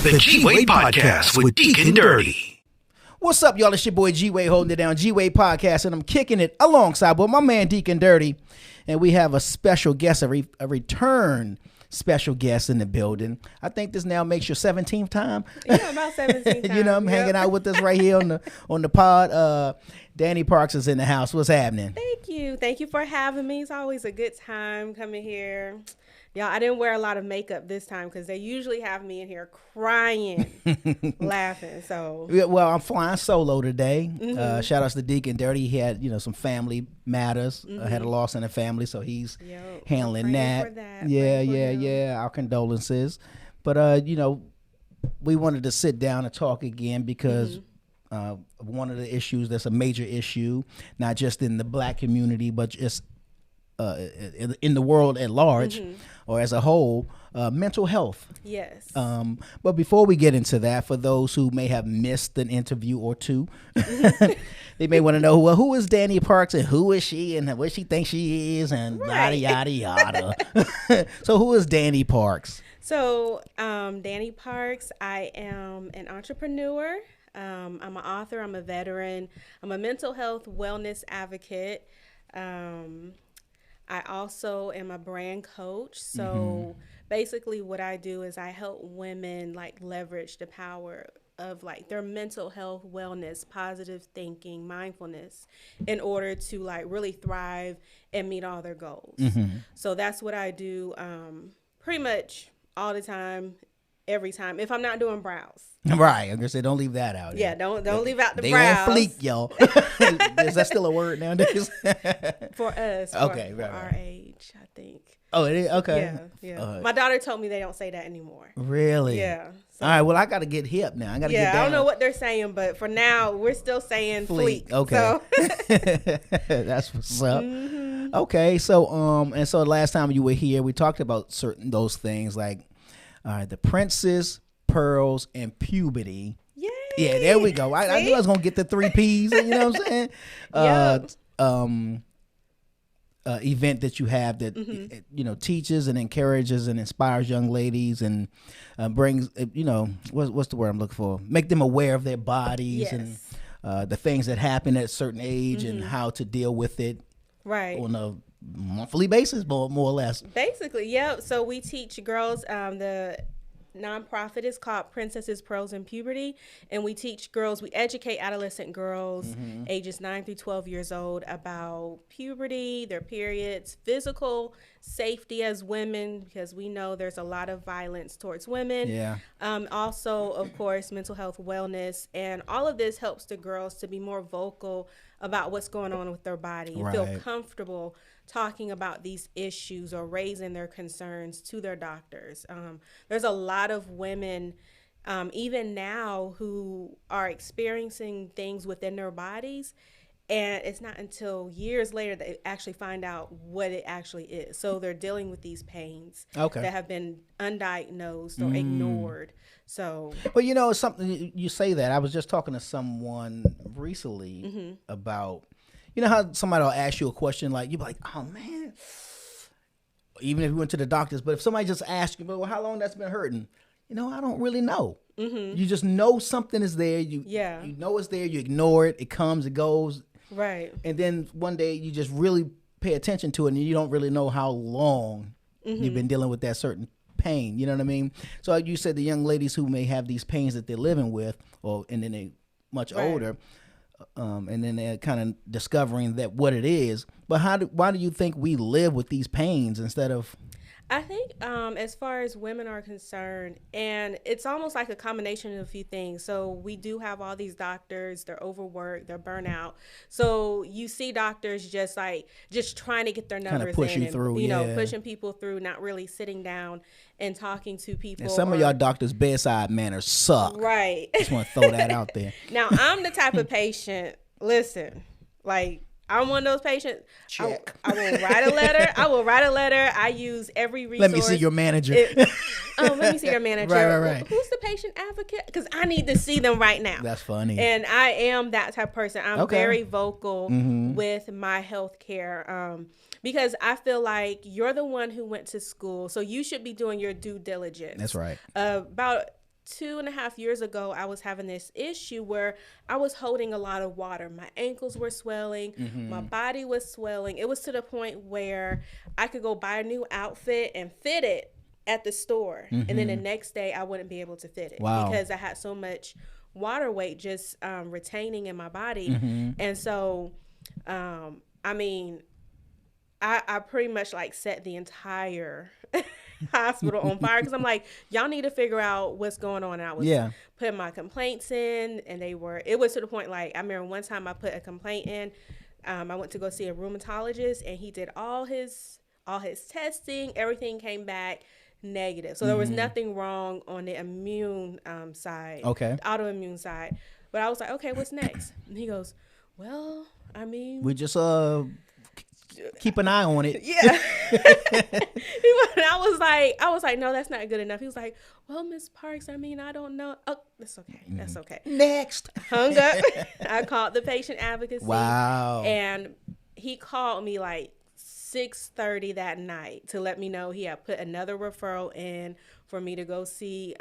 The G-Wade Podcast with Deacon Dirty. What's up, y'all? It's your boy G-Wade holding it down, G-Wade Podcast, and I'm kicking it alongside with my man Deacon Dirty. And we have a special guest, a return special guest in the building. I think this now makes your 17th time. Yeah, about 17 times. You know, I'm hanging out with us right here on the pod. Dani Parks is in the house. What's happening? Thank you. Thank you for having me. It's always a good time coming here. Y'all, I didn't wear a lot of makeup this time because they usually have me in here crying, laughing. So, well, I'm flying solo today. Shout outs to Deacon Dirty. He had, some family matters. Had a loss in the family, so he's handling that. Yeah. Our condolences. But we wanted to sit down and talk again because one of the issues that's a major issue, not just in the Black community, but just in the world at large or as a whole, mental health. Yes. But before we get into that, for those who may have missed an interview or two, they may want to know, well, who is Dani Parks and who is she and what she thinks she is and yada, yada, yada. So who is Dani Parks? So Dani Parks, I am an entrepreneur. I'm an author. I'm a veteran. I'm a mental health wellness advocate. I also am a brand coach. So basically what I do is I help women leverage the power of their mental health, wellness, positive thinking, mindfulness in order to really thrive and meet all their goals. So that's what I do pretty much all the time, every time, if I'm not doing brows. Right. I'm going to say, don't leave that out. Yeah, don't leave out the they brows. They on fleek, y'all. Is that still a word nowadays? For us. Okay, for our age, I think. Oh, it is? Okay. Yeah. My daughter told me they don't say that anymore. Really? Yeah. So, all right, well, I got to get hip now. I got to get down. I don't know what they're saying, but for now, we're still saying fleek. Okay. So. That's what's up. Okay, so and so last time you were here, we talked about those things like the princess, pearls, and puberty. Yay. Yeah, there we go. I knew I was gonna get the 3 P's. You know what I'm saying? Event that you have that teaches and encourages and inspires young ladies and brings what's the word I'm looking for? Make them aware of their bodies and the things that happen at a certain age and how to deal with it. Right. On a monthly basis, more or less. Basically, yeah. So we teach girls. The nonprofit is called Princesses, Pearls, and Puberty, and we teach girls. We educate adolescent girls ages 9 through 12 years old about puberty, their periods, physical safety as women, because we know there's a lot of violence towards women. Yeah. Also, of course, mental health, wellness, and all of this helps the girls to be more vocal about what's going on with their body and feel comfortable talking about these issues or raising their concerns to their doctors. There's a lot of women, even now, who are experiencing things within their bodies, and it's not until years later that they actually find out what it actually is. So they're dealing with these pains that have been undiagnosed or ignored. So, but it's something you say that. I was just talking to someone recently about, how somebody will ask you a question you'll be like, oh man, even if you went to the doctors, but if somebody just asked you, well, how long that's been hurting? I don't really know. You just know something is there. You know it's there. You ignore it. It comes, it goes. Right. And then one day you just really pay attention to it and you don't really know how long you've been dealing with that certain pain. You know what I mean? So like you said, the young ladies who may have these pains that they're living with, and then they much older, and then they're kind of discovering that what it is. But why do you think we live with these pains instead of? I think as far as women are concerned, and it's almost like a combination of a few things. So we do have all these doctors, they're overworked, they're burnout. So you see doctors just trying to get their numbers pushing in and, pushing people through, not really sitting down and talking to people. And some of y'all doctors' bedside manners suck. Right. Just want to throw that out there. Now, I'm the type of patient, listen, I'm one of those patients. Check. I will write a letter. I use every resource. Let me see your manager. Let me see your manager. Right. Who's the patient advocate? Because I need to see them right now. That's funny. And I am that type of person. I'm very vocal with my health care. Because I feel like you're the one who went to school, so you should be doing your due diligence. That's right. About 2.5 years ago, I was having this issue where I was holding a lot of water. My ankles were swelling. My body was swelling. It was to the point where I could go buy a new outfit and fit it at the store. And then the next day I wouldn't be able to fit it because I had so much water weight just retaining in my body. And so, I mean, I pretty much like set the entire hospital on fire because I'm like, y'all need to figure out what's going on. And I was putting my complaints in, and it was to the point like, I remember one time I put a complaint in. I went to go see a rheumatologist, and he did all his testing. Everything came back negative. So there was nothing wrong on the immune side, the autoimmune side. But I was like, okay, what's next? And he goes, well, I mean, we just keep an eye on it. Yeah. I was like, no, that's not good enough. He was like, well, Miss Parks, I mean, I don't know. Oh, that's okay. That's okay. Next. Hung up. I called the patient advocacy. Wow. And he called me like 6:30 that night to let me know he had put another referral in for me to go see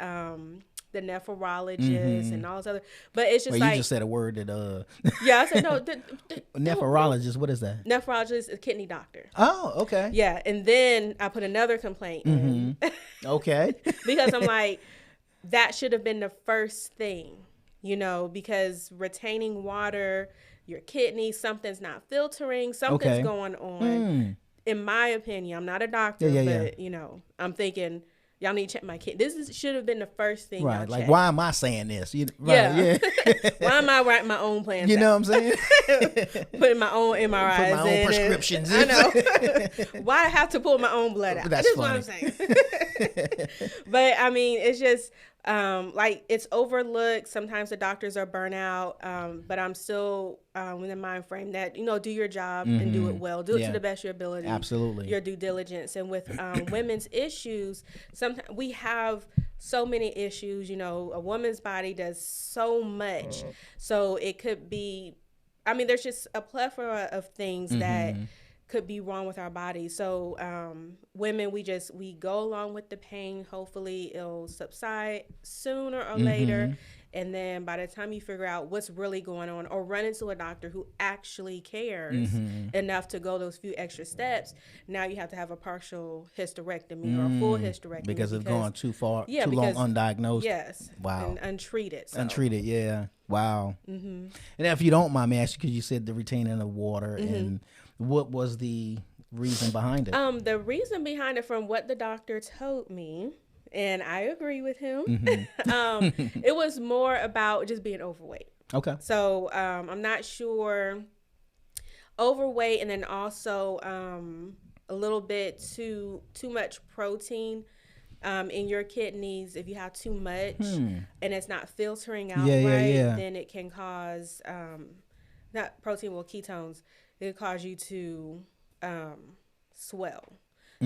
the nephrologist and all this other. But it's just you just said a word that yeah, I said no. Nephrologist, what is that? Nephrologist is a kidney doctor. Oh, okay. Yeah, and then I put another complaint in. Okay. Because I'm like, that should have been the first thing, because retaining water, your kidneys, something's not filtering, something's going on. In my opinion, I'm not a doctor, but I'm thinking, y'all need to check my kidney. Should have been the first thing. Right. Like, check. why am I saying this? Why am I writing my own plans? You know what I'm saying? Putting my own MRIs Put my own prescriptions in. I know. Why I have to pull my own blood out? That's funny. What I'm saying. But I mean, it's just like it's overlooked. Sometimes the doctors are burnt out. But I'm still in the mind frame that, do your job and do it well. Do it to the best of your ability. Absolutely. Your due diligence. And with women's issues, sometimes we have so many issues. A woman's body does so much. So it could be, there's just a plethora of things that could be wrong with our bodies. So women, we go along with the pain. Hopefully it'll subside sooner or later. And then by the time you figure out what's really going on, or run into a doctor who actually cares enough to go those few extra steps, now you have to have a partial hysterectomy or a full hysterectomy. Because it's gone too far, too long undiagnosed. Yes. Wow. And untreated. So. Untreated, yeah. Wow. And if you don't mind me asking, because you said the retaining of water, and what was the reason behind it? The reason behind it, from what the doctor told me, and I agree with him, it was more about just being overweight. Okay. So I'm not sure, overweight, and then also a little bit too much protein in your kidneys. If you have too much and it's not filtering out then it can cause not protein, well, ketones. It could cause you to swell.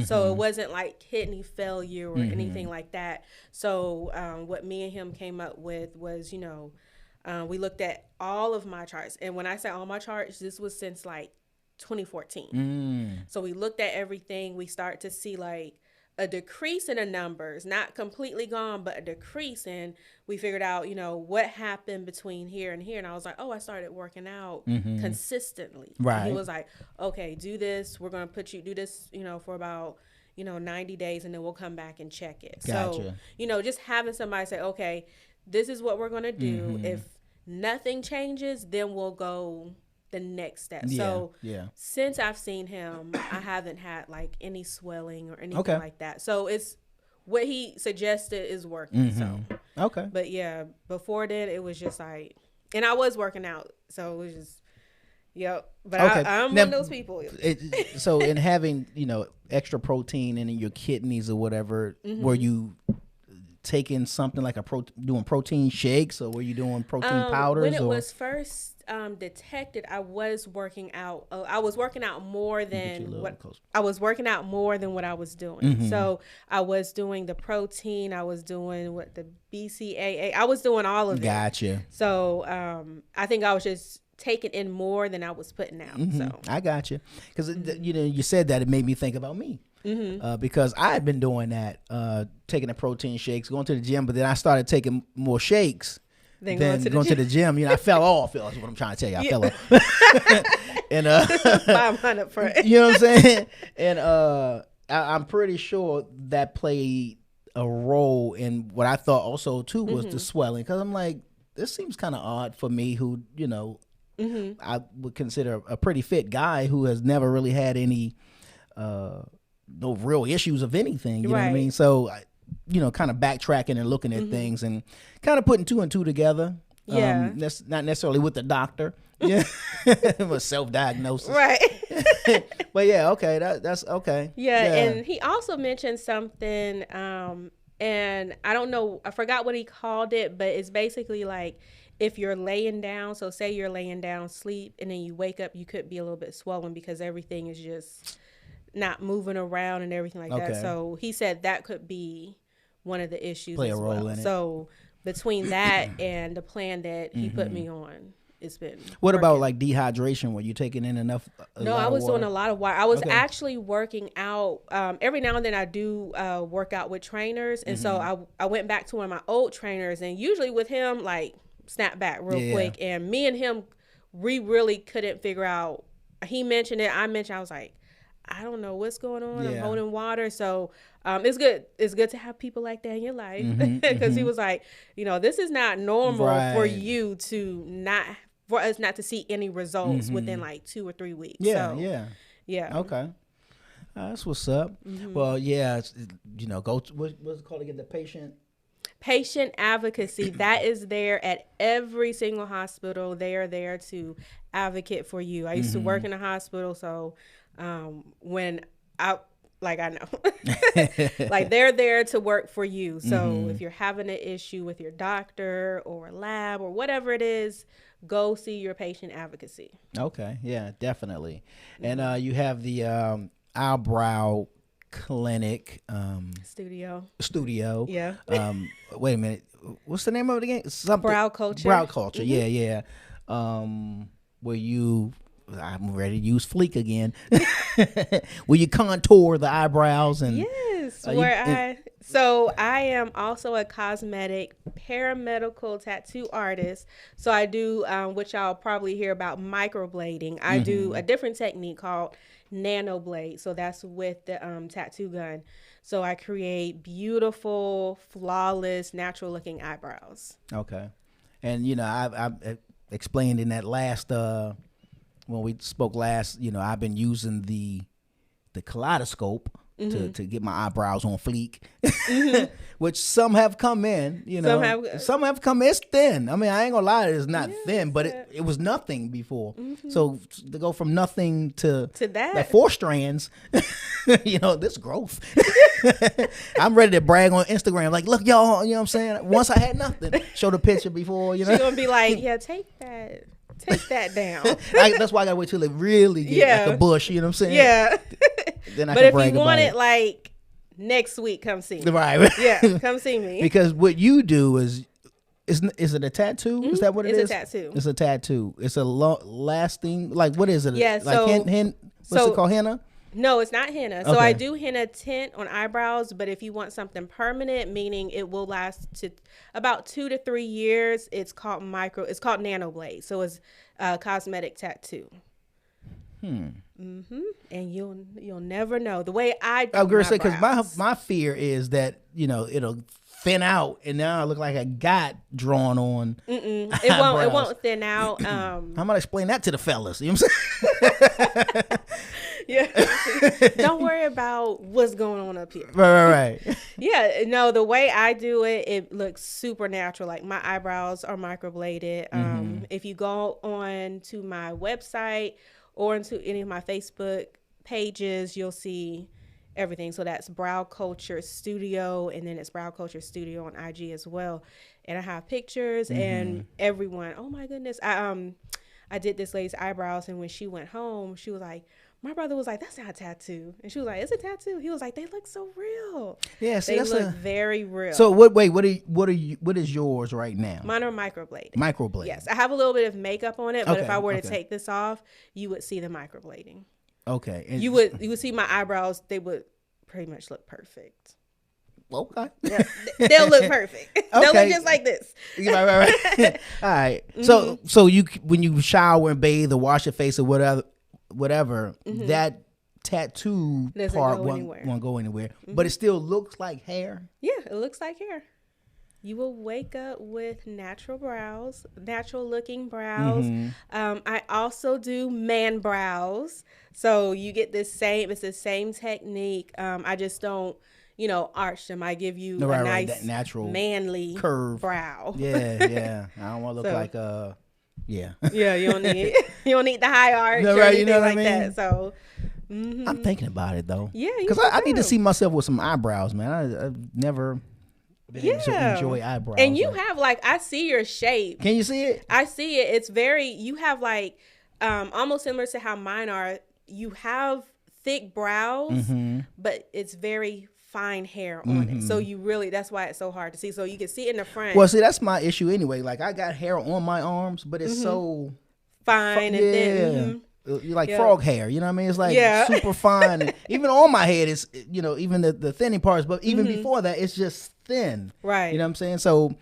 So it wasn't like kidney failure or anything like that. So what me and him came up with was, we looked at all of my charts. And when I say all my charts, this was since like 2014. So we looked at everything. We start to see like a decrease in the numbers, not completely gone, but a decrease. And we figured out, what happened between here and here. And I was like, I started working out consistently. Right. And he was like, okay, do this. We're going to do this, for about, 90 days, and then we'll come back and check it. Gotcha. So, just having somebody say, okay, this is what we're going to do. If nothing changes, then we'll go the next step. So since I've seen him, I haven't had like any swelling or anything like that. So it's what he suggested is working. So but yeah, before then it was just like, and I was working out, so it was just but I'm now, one of those people. So in having extra protein in your kidneys or whatever, were you taking something like doing protein shakes, or were you doing protein powders? When it was first detected, I was working out. I was working out more than what I was doing. So I was doing the protein. I was doing the BCAA. I was doing all of it. Gotcha. So I think I was just taking in more than I was putting out. So I got you, because you said that, it made me think about me. because I had been doing that, taking the protein shakes, going to the gym, but then I started taking more shakes than going to the gym. You know, I fell off. That's what I'm trying to tell you. I fell off. And 500 for it. You know what I'm saying? And I'm pretty sure that played a role in what I thought also too was the swelling, because I'm like, this seems kind of odd for me, who, you know, I would consider a pretty fit guy who has never really had any no real issues of anything. You know what I mean? So, you know, kind of backtracking and looking at things and kind of putting two and two together. Yeah. That's not necessarily with the doctor. Yeah. It was self-diagnosis. Right. But yeah, okay. That's okay. Yeah. And he also mentioned something, and I don't know, I forgot what he called it, but it's basically like, if you're laying down, so say you're laying down, sleep, and then you wake up, you could be a little bit swollen because everything is just not moving around and everything like that. So he said that could be one of the issues. Play a role in it. So between that and the plan that he put me on, it's been What working. About like dehydration? Were you taking in enough? No, I was doing a lot of water. I was actually working out. Every now and then I do work out with trainers. And so I went back to one of my old trainers, and usually with him, like, snap back real quick. And me and him, we really couldn't figure out. He mentioned it. I mentioned, I was like, I don't know what's going on. I'm holding water. So it's good. It's good to have people like that in your life, because he was like, you know, this is not normal for you for us not to see any results within like 2 or 3 weeks. Yeah. Okay. That's what's up. Well, yeah, you know, what's it called again? The patient advocacy. That is there at every single hospital. They are there to advocate for you. I used to work in a hospital, so when I know, like, they're there to work for you. So if you're having an issue with your doctor or lab or whatever it is, go see your patient advocacy. Okay, yeah, definitely. And you have the eyebrow clinic studio. Yeah. Wait a minute. What's the name of it again? Brow culture. Yeah. Where I'm ready to use Fleek again. Where you contour the eyebrows and so I am also a cosmetic paramedical tattoo artist. So I do which y'all probably hear about, microblading. I do a different technique called nano blade. So that's with the tattoo gun. So I create beautiful, flawless, natural looking eyebrows. Okay. And you know, I explained in that last when we spoke last, you know, I've been using the kaleidoscope to get my eyebrows on fleek, which some have come in, you know, some have come in. It's thin. I mean, I ain't gonna lie, it's not thin, but it was nothing before. So to go from nothing to that, like 4 strands, you know, this growth. I'm ready to brag on Instagram, like, look, y'all, you know what I'm saying? Once I had nothing, show the picture before, you know. She's gonna be like, yeah, take that down. That's why I gotta wait till it really gets like a bush, you know what I'm saying? Yeah. Then but if you want it like next week, come see me. Right. Yeah, come see me. Because what you do is it a tattoo? Is that what it is? It's a tattoo. It's a tattoo. It's a lasting, like, what is it? Yeah. Like what's it called? Henna? No, it's not henna. So I do henna tint on eyebrows, but if you want something permanent, meaning it will last to about 2 to 3 years, it's called nano blade. So it's a cosmetic tattoo. And you'll never know. The way I do. I was gonna say, because my fear is that, you know, it'll thin out and now I look like I got drawn on. It won't thin out. I'm gonna explain that to the fellas. You know what I'm saying? Yeah. Don't worry about what's going on up here. Right. Yeah. No, the way I do it, it looks super natural. Like, my eyebrows are microbladed. If you go on to my website or into any of my Facebook pages, you'll see everything. So that's Brow Culture Studio, and then it's Brow Culture Studio on IG as well. And I have pictures and everyone. Oh my goodness! I did this lady's eyebrows, and when she went home, she was like, my brother was like, that's not a tattoo. And she was like, it's a tattoo. He was like, they look so real. Yeah, see, they look very real. So what is yours right now? Mine are microbladed. Microbladed. Yes, I have a little bit of makeup on it, but if I were to take this off, you would see the microblading. Okay. And you would see my eyebrows, they would pretty much look perfect. Okay. Yeah, they'll look perfect. Okay. They'll look just like this. Right. All right. So you, when you shower and bathe or wash your face or whatever, that tattoo part won't go anywhere. But it still looks like hair. Yeah, it looks like hair. You will wake up with natural brows, natural looking brows. I also do man brows. So you get it's the same technique. I just don't, arch them. I give you a nice that natural manly curve brow. Yeah. I don't want to look like yeah. Yeah, you don't need the high arch or anything like that. So I'm thinking about it though. Yeah, because I need to see myself with some eyebrows, man. I've never been able to enjoy eyebrows. And you have I see your shape. Can you see it? I see it. It's you have almost similar to how mine are. You have thick brows, but it's very fine hair on it. So that's why it's so hard to see. So you can see it in the front. Well, see, that's my issue anyway. Like I got hair on my arms, but it's so fine and thin. Like frog hair, you know what I mean? It's like super fine. And even on my head, it's, even the thinning parts, but even before that, it's just thin. Right. You know what I'm saying? So,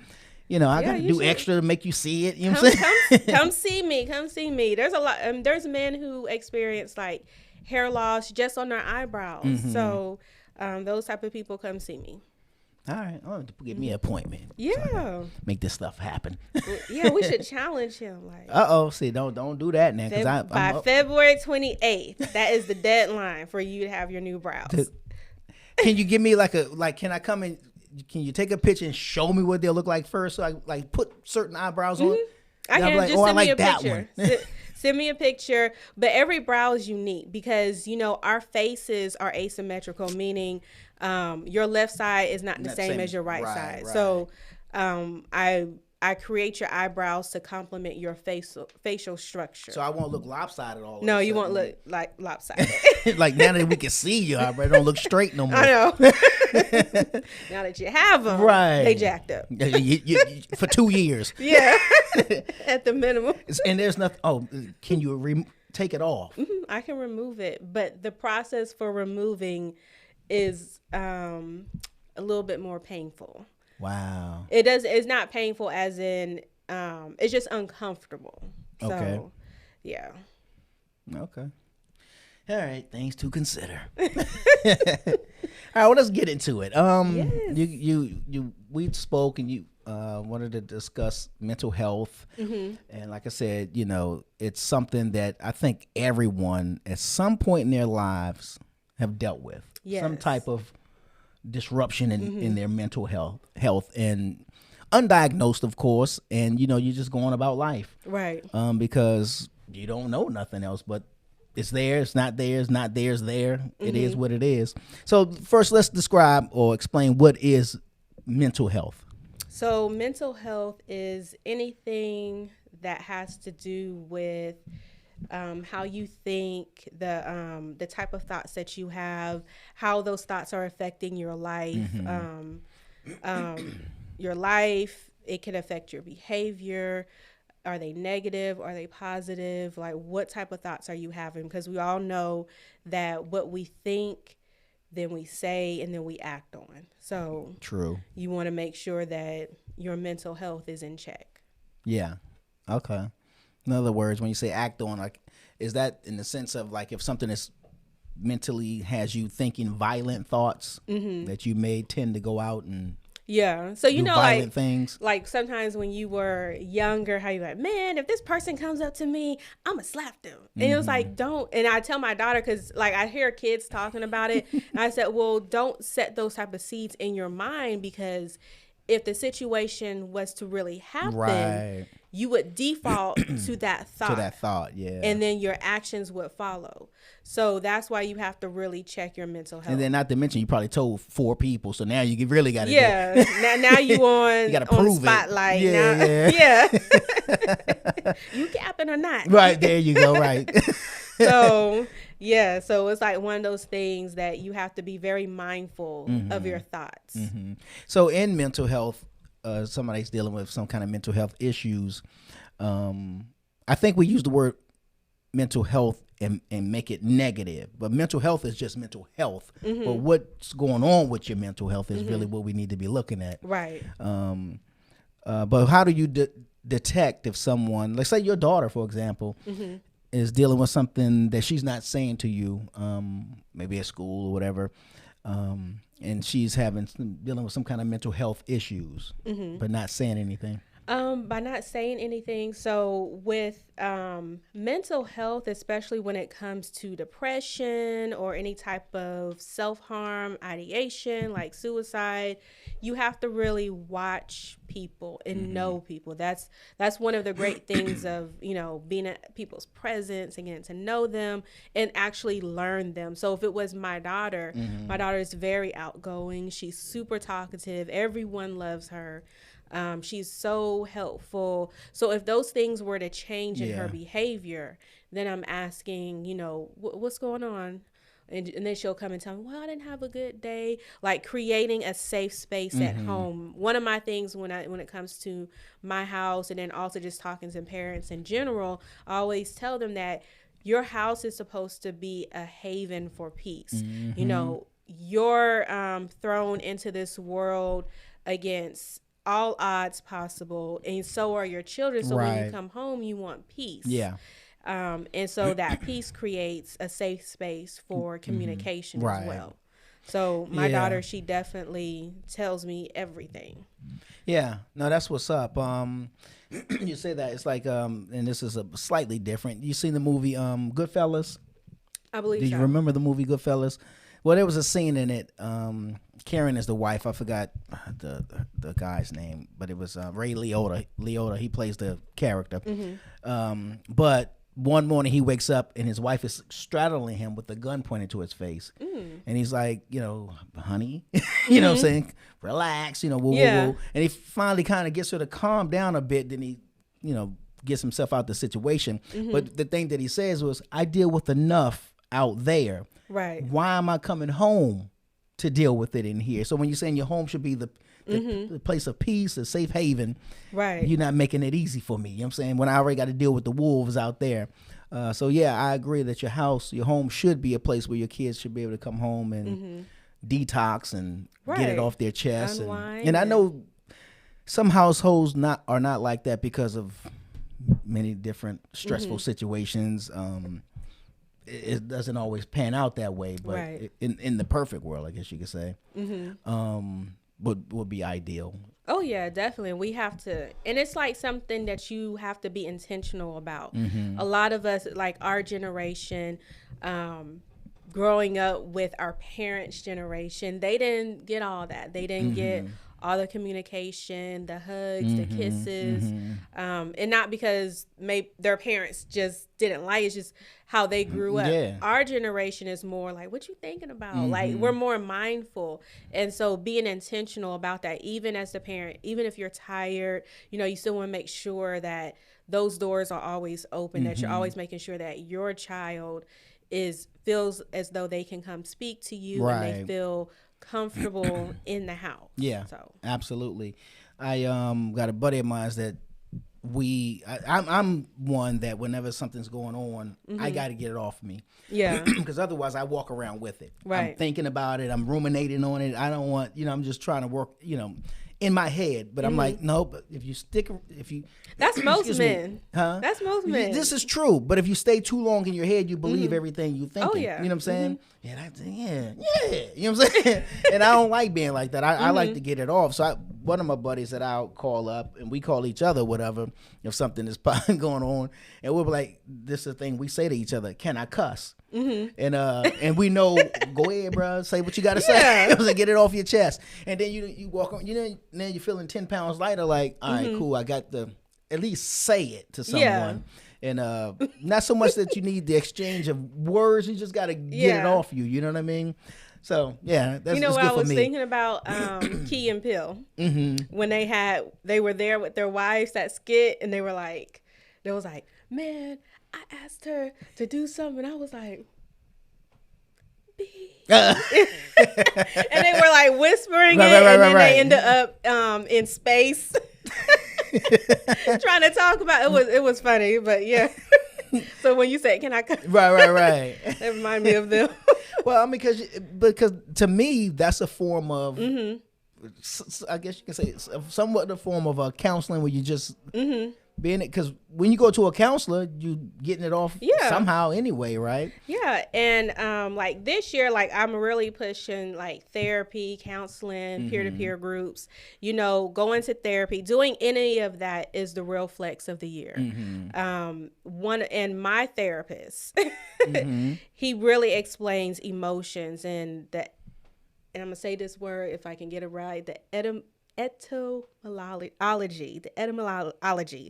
I got to do extra to make you see it. You know what I'm saying? Come see me. Come see me. There's a lot. There's men who experience hair loss just on their eyebrows. So those type of people come see me. All right, I'll have to get me an appointment. Yeah, so make this stuff happen. Yeah, we should challenge him. See, don't do that now, because by February 28th, that is the deadline for you to have your new brows. Can you give me can I come in? Can you take a picture and show me what they'll look like first? So I put certain eyebrows on. I can just send me a picture. Send me a picture, but every brow is unique because our faces are asymmetrical, meaning your left side is not the same as your right side. Right. So I create your eyebrows to complement your facial structure. So I won't look lopsided all. No, you won't look like lopsided. Like now that we can see your eyebrows, don't look straight no more. I know. Now that you have them, they jacked up. For 2 years. Yeah, at the minimum. And there's nothing. Oh, can you take it off? I can remove it, but the process for removing is a little bit more painful. Wow. It's not painful as in it's just uncomfortable. Okay. So, yeah. Okay. All right, things to consider. All right, well, let's get into it. Yes. We spoke and you wanted to discuss mental health, and like I said, it's something that I think everyone at some point in their lives have dealt with. Yes. Some type of disruption in their mental health, and undiagnosed, of course, and you're just going about life, right? Because you don't know nothing else, but it's there, it's not there, it's not there, it's there. It is what it is. So first, let's describe or explain what is mental health. So mental health is anything that has to do with how you think, the type of thoughts that you have, how those thoughts are affecting your life. Your life, it can affect your behavior. Are they negative? Are they positive? What type of thoughts are you having? Because we all know that what we think, then we say, and then we act on. So true. You want to make sure that your mental health is in check. Yeah. Okay. In other words, when you say act on, is that in the sense of if something is mentally has you thinking violent thoughts that you may tend to go out and so violent things? Sometimes when you were younger, how you're man, if this person comes up to me, I'm gonna slap them. And it was don't. And I tell my daughter, because I hear kids talking about it, and I said, well, don't set those type of seeds in your mind, because if the situation was to really happen, you would default to that thought. Yeah. And then your actions would follow. So that's why you have to really check your mental health. And then not to mention, you probably told 4 people, so now you really got to do it. now you on, you on the spotlight. Yeah. You capping or not? Right, there you go, right. So it's one of those things that you have to be very mindful of your thoughts. So in mental health, somebody's dealing with some kind of mental health issues. I think we use the word mental health and make it negative. But mental health is just mental health. Mm-hmm. But what's going on with your mental health is really what we need to be looking at. Right. But how do you detect if someone, let's say your daughter, for example, is dealing with something that she's not saying to you, maybe at school or whatever, and she's dealing with some kind of mental health issues, but not saying anything? By not saying anything. So with mental health, especially when it comes to depression or any type of self-harm ideation like suicide, you have to really watch people and know people. That's one of the great things of, being at people's presence and getting to know them and actually learn them. So if it was my daughter is very outgoing. She's super talkative. Everyone loves her. She's so helpful. So if those things were to change in her behavior, then I'm asking, what's going on? And then she'll come and tell me, well, I didn't have a good day. Like creating a safe space at home. One of my things when it comes to my house, and then also just talking to parents in general, I always tell them that your house is supposed to be a haven for peace. You're thrown into this world against all odds possible, and so are your children. So when you come home, you want peace. Yeah. And so that peace creates a safe space for communication as well. So my daughter, she definitely tells me everything. Yeah, no, that's what's up. You say that it's like, and this is a slightly different. You seen the movie Goodfellas? I believe. Do you remember the movie Goodfellas? Well, there was a scene in it. Karen is the wife. I forgot the guy's name, but it was Ray Liotta. He plays the character. But one morning he wakes up and his wife is straddling him with a gun pointed to his face. And he's like, honey, you know what I'm saying? Relax, woo, woo, woo. And he finally kind of gets her to calm down a bit. Then he, gets himself out the situation. But the thing that he says was, I deal with enough out there. Right. Why am I coming home to deal with it in here? So when you're saying your home should be the place of peace, a safe haven, right? You're not making it easy for me. You know what I'm saying? When I already got to deal with the wolves out there. So yeah, I agree that your home should be a place where your kids should be able to come home and detox and get it off their chest. And I know some households are not like that because of many different stressful situations. It doesn't always pan out that way, but in the perfect world, I guess you could say, would be ideal. Oh yeah, definitely. We have to, and it's like something that you have to be intentional about. A lot of us, like our generation, growing up with our parents' generation, they didn't get all that. They didn't get all the communication, the hugs, the kisses, and not because their parents just didn't like it, it's just how they grew up. Yeah. Our generation is more like, what you thinking about? Like, we're more mindful. And so being intentional about that, even as the parent, even if you're tired, you still want to make sure that those doors are always open, that you're always making sure that your child feels as though they can come speak to you and they feel comfortable in the house. Yeah, so absolutely. I got a buddy of mine that I'm one that whenever something's going on, I got to get it off me. Yeah, because otherwise I walk around with it. Right, I'm thinking about it. I'm ruminating on it. I don't want, I'm just trying to work, in my head, but I'm like, no, but if you that's most men. That's most men. This is true, but if you stay too long in your head, you believe everything you think. Oh yeah. You know what I'm saying? Yeah, you know what I'm saying? And I don't like being like that. I like to get it off. So one of my buddies that I'll call up, and we call each other whatever if something is going on, and we'll be like, this is the thing we say to each other: can I cuss? And we know, go ahead, bro, say what you got to say. Get it off your chest. And then you walk on, then you're feeling 10 pounds lighter, like, all right, cool, I got to at least say it to someone. And not so much that you need the exchange of words, you just got to get it off you. You know what I mean? So, yeah, that's good for me. I was thinking about Key and Peele. When they were there with their wives, that skit, and they was like, man, I asked her to do something. I was like, and they were like whispering and then they ended up in space trying to talk about it. Was funny, but yeah. So when you say, can I come? Right. That remind me of them. Well, I mean, because to me, that's a form of, I guess you can say, somewhat the form of counseling where you just being it. Because when you go to a counselor, you getting it off somehow anyway, right? Yeah, and like this year, like I'm really pushing like therapy, counseling, peer-to-peer groups. You know, going to therapy, doing any of that is the real flex of the year. My therapist, he really explains emotions and that. And I'm gonna say this word if I can get it right. The etymology.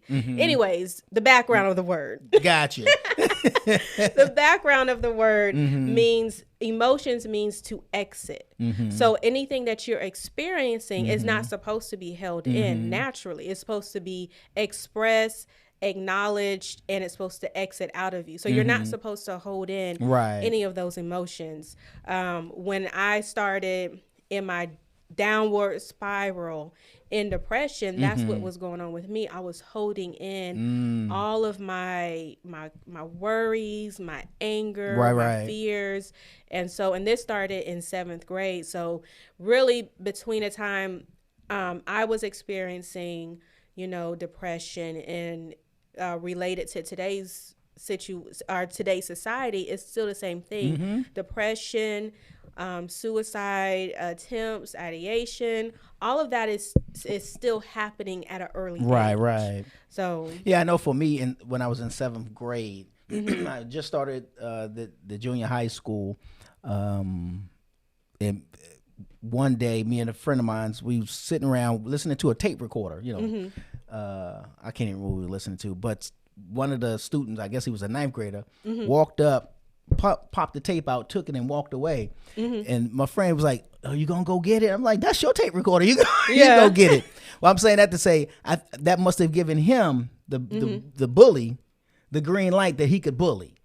Anyways, the background of the word. Gotcha. The background of the word means emotions means to exit. So anything that you're experiencing is not supposed to be held in naturally. It's supposed to be expressed, acknowledged, and it's supposed to exit out of you. So you're not supposed to hold in any of those emotions. When I started in my downward spiral in depression, that's what was going on with me. I was holding in all of my worries, my anger, my fears. And this started in 7th grade. So really between the time I was experiencing, depression and related to today's today's society, is still the same thing. Depression, suicide attempts, ideation, all of that is still happening at an early age. Right. So yeah, I know for me, when I was in 7th grade, I just started the junior high school, and one day, me and a friend of mine, we was sitting around listening to a tape recorder. I can't even remember what we were listening to, but one of the students, I guess he was a 9th grader, walked up, popped the tape out, took it, and walked away. And my friend was like, "Oh, you gonna go get it?" I'm like, "That's your tape recorder. You go get it." Well, I'm saying that to say that must have given him the bully the green light that he could bully.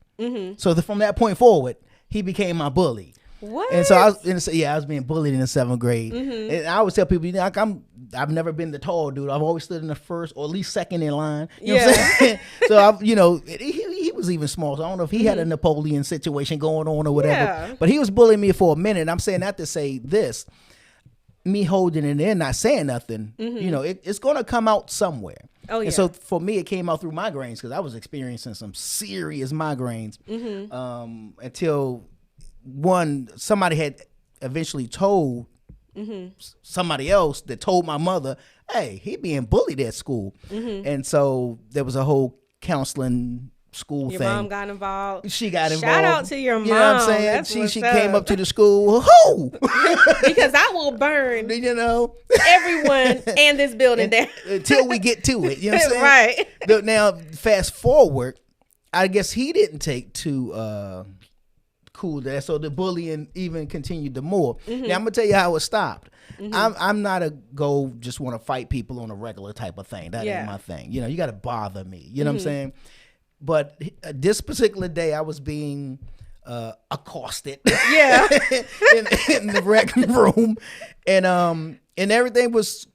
So from that point forward, he became my bully. What? And so I was being bullied in the 7th grade. And I always tell people, I've never been the tall dude. I've always stood in the first or at least second in line. You know what I'm saying? So he was even small. So I don't know if he had a Napoleon situation going on or whatever. Yeah. But he was bullying me for a minute. I'm saying that to say this. Me holding it in, not saying nothing, it's going to come out somewhere. Oh, yeah. And so for me, it came out through migraines because I was experiencing some serious migraines until somebody had eventually told somebody else that told my mother, "Hey, he being bullied at school." And so there was a whole counseling school your thing. Your mom got involved. She got involved. Shout out to your mom. You know what I'm saying? That's she came up to the school. Who? Because I will burn everyone and this building down until we get to it. You know what I'm saying? Right. Now, fast forward, I guess he didn't take too cool to that, so the bullying even continued to more. Now I'm gonna tell you how it stopped. I'm not a just want to fight people on a regular type of thing. That ain't my thing. You got to bother me. You know what I'm saying? But this particular day, I was being accosted. Yeah. in the rec room, and everything was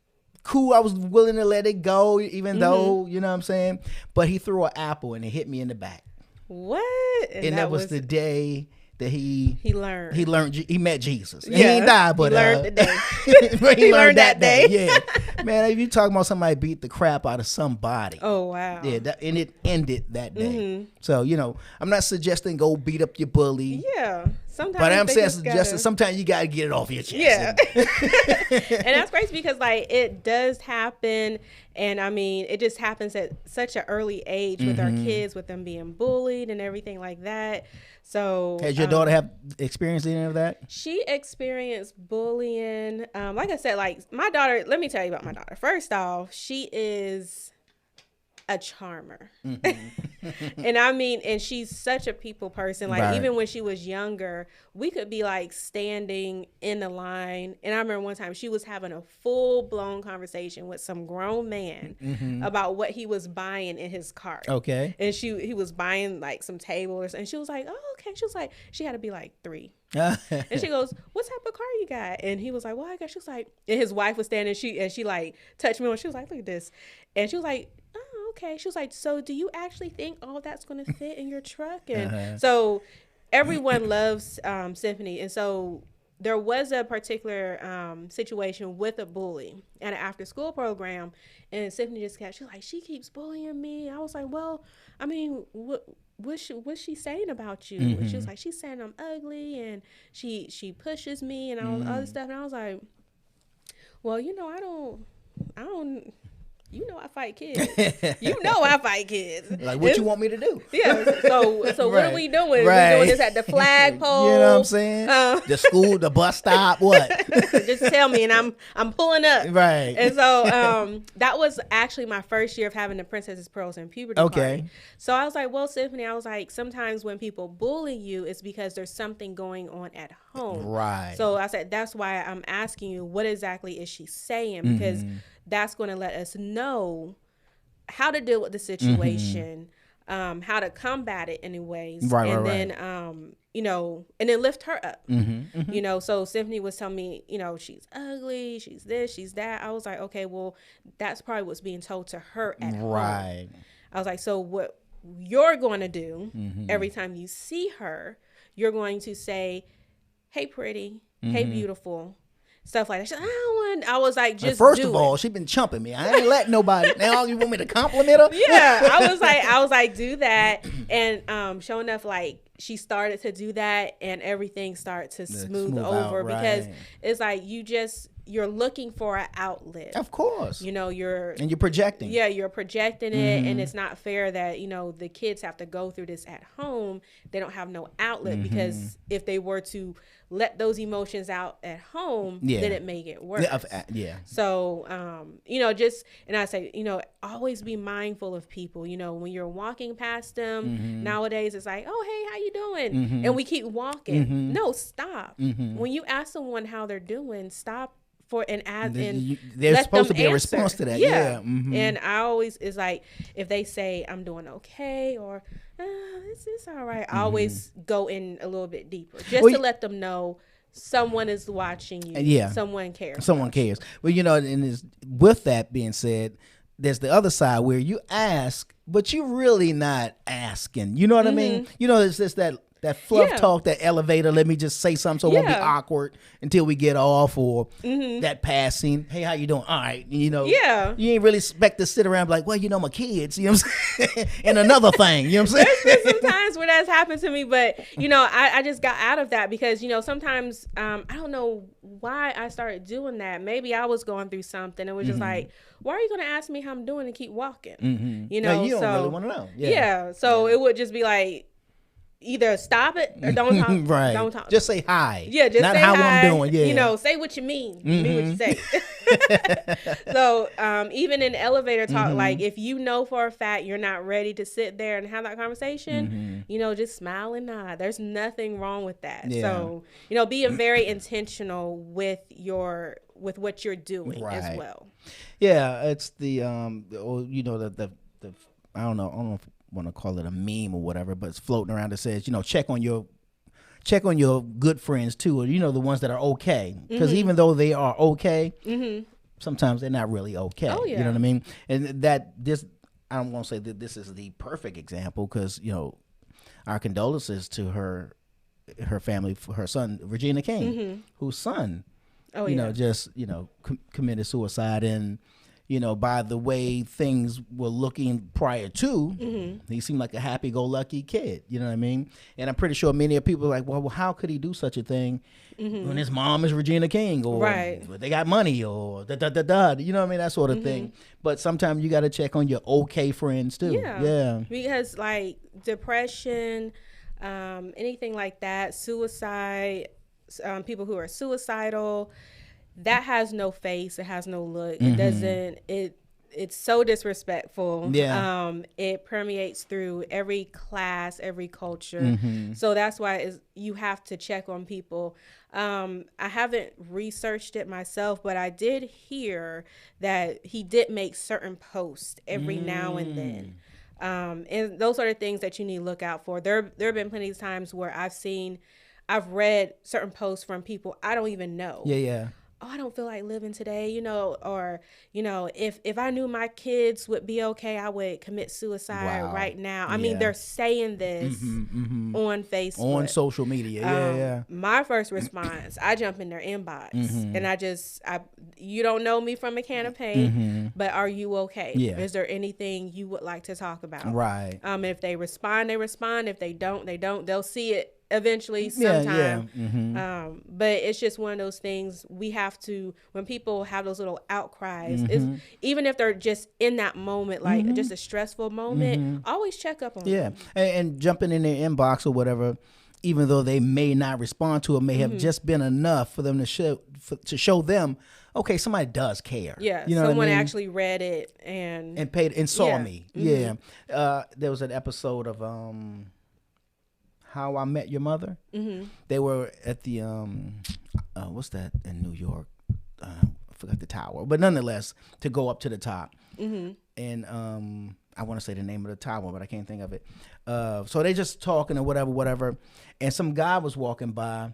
cool. I was willing to let it go, even though you know what I'm saying. But he threw an apple and it hit me in the back. What? And that was the day that he learned he met Jesus. Yeah. He ain't died, but he learned the day. he learned that day. Yeah, man. If you talking about somebody beat the crap out of somebody, oh wow, yeah, and it ended that day. So I'm not suggesting go beat up your bully. Yeah, sometimes. But I'm saying suggesting sometimes you gotta get it off your chest. Yeah, and that's crazy because it does happen. And I mean, it just happens at such an early age with our kids, with them being bullied and everything like that. So has your daughter have experienced any of that? She experienced bullying. Like I said, like my daughter, let me tell you about my daughter. First off, she is a charmer. And I mean, and she's such a people person. Like even when she was younger, we could be like standing in the line. And I remember one time she was having a full blown conversation with some grown man about what he was buying in his cart. Okay. And he was buying like some tables, and she was like, "Oh, okay." She was like, she had to be like 3. And she goes, "What type of car you got?" And he was like, "Well, I got." She was like, and his wife was standing. She like touched me, and she was like, "Look at this," and she was like, "Oh, okay. She was like, so do you actually think all that's going to fit in your truck? And so everyone loves Symphony. And so there was a particular situation with a bully at an after school program, and Symphony just kept, she was like, she keeps bullying me. I was like, well, I mean, what's she saying about you? And she was like, she's saying I'm ugly, and she pushes me and all the other stuff. And I was like, well, you know, I don't. You know I fight kids. You know I fight kids. Like, what you want me to do? Yeah. So what are we doing? Right. We doing this at the flagpole. You know what I'm saying? The school, the bus stop, what? Just tell me, and I'm pulling up. Right. And so that was actually my first year of having the Princess's Pearls and Puberty Party. So I was like, well, Symphony, I was like, sometimes when people bully you, it's because there's something going on at home. Right. So I said, that's why I'm asking you, what exactly is she saying? Because that's going to let us know how to deal with the situation, how to combat it anyways. And then, you know, and then lift her up, you know. So Symphony was telling me, you know, she's ugly, she's this, she's that. I was like, okay, well, that's probably what's being told to her at home. I was like, so what you're going to do every time you see her, you're going to say, hey, pretty, hey, beautiful. Stuff like that. She's like, I was like, just first of all, she been chumping me. I ain't letting nobody. Now you want me to compliment her? Yeah, I was like, do that. And sure enough, like she started to do that, and everything started to smooth over because it's like you're looking for an outlet. Of course. You know, you're projecting. Yeah, you're projecting it, and it's not fair that, you know, the kids have to go through this at home. They don't have no outlet because if they were to let those emotions out at home, then it may get worse. So, you know, and I say, you know, always be mindful of people. You know, when you're walking past them, nowadays it's like, oh, hey, how you doing? And we keep walking. No, stop. When you ask someone how they're doing, stop there's supposed to be a response to that. And I always is like, if they say I'm doing okay or it's all right, I always go in a little bit deeper just to let them know someone is watching you. Someone cares. Well, you know, and with that being said, there's the other side where you ask, but you're really not asking. You know what I mean? You know, it's just that fluff talk, that elevator, let me just say something so it won't be awkward until we get off, or that passing, hey, how you doing? All right, you know, you ain't really expect to sit around and be like, well, you know, my kids, you know what I'm saying? And another thing, you know what I'm saying? There's been some times where that's happened to me, but, you know, I just got out of that because, you know, sometimes, I don't know why I started doing that. Maybe I was going through something. It was just like, why are you going to ask me how I'm doing and keep walking? You know, no, you don't really want to know. So it would just be like, either stop it or don't talk. Don't talk. Just say hi. Yeah, just not say how hi. I'm doing. Yeah, you know, say what you mean. Mean what you say. So even in elevator talk, like if you know for a fact you're not ready to sit there and have that conversation, you know, just smile and nod. There's nothing wrong with that. So you know, being very intentional with what you're doing as well. Yeah, it's the you know, the I don't know if want to call it a meme or whatever, but it's floating around that says, you know, check on your good friends too, or, you know, the ones that are okay, because even though they are okay, sometimes they're not really okay. You know what I mean? And I don't want to say that this is the perfect example, because, you know, our condolences to her family for her son, Regina King, whose son just, you know, committed suicide. And, you know, by the way things were looking prior to, he seemed like a happy-go-lucky kid. You know what I mean? And I'm pretty sure many of people are like, well, how could he do such a thing when his mom is Regina King, or they got money, or da-da-da-da, you know what I mean? That sort of thing. But sometimes you got to check on your okay friends too. Yeah. Because like depression, anything like that, suicide, people who are suicidal, that has no face, it has no look. It doesn't, it's so disrespectful. It permeates through every class, every culture. So that's why you have to check on people. I haven't researched it myself, but I did hear that he did make certain posts every now and then. And those are the things that you need to look out for. There have been plenty of times where I've read certain posts from people I don't even know. I don't feel like living today, or, if I knew my kids would be okay, I would commit suicide right now. I mean, they're saying this on Facebook. On social media, My first response, I jump in their inbox and you don't know me from a can of paint, but are you okay? Yeah. Is there anything you would like to talk about? Right. If they respond, they respond. If they don't, they don't. They'll see it eventually sometime. But it's just one of those things we have to, when people have those little outcries, even if they're just in that moment, like just a stressful moment, always check up on them. And jumping in their inbox or whatever, even though they may not respond to it, may have just been enough for them to show them, okay, somebody does care. Yeah, you know someone what I mean? actually read it and paid and saw me. There was an episode of How I Met Your Mother. They were at the what's that in New York? I forgot the tower, but nonetheless, to go up to the top. And I want to say the name of the tower, but I can't think of it. So they just talking or whatever. And some guy was walking by,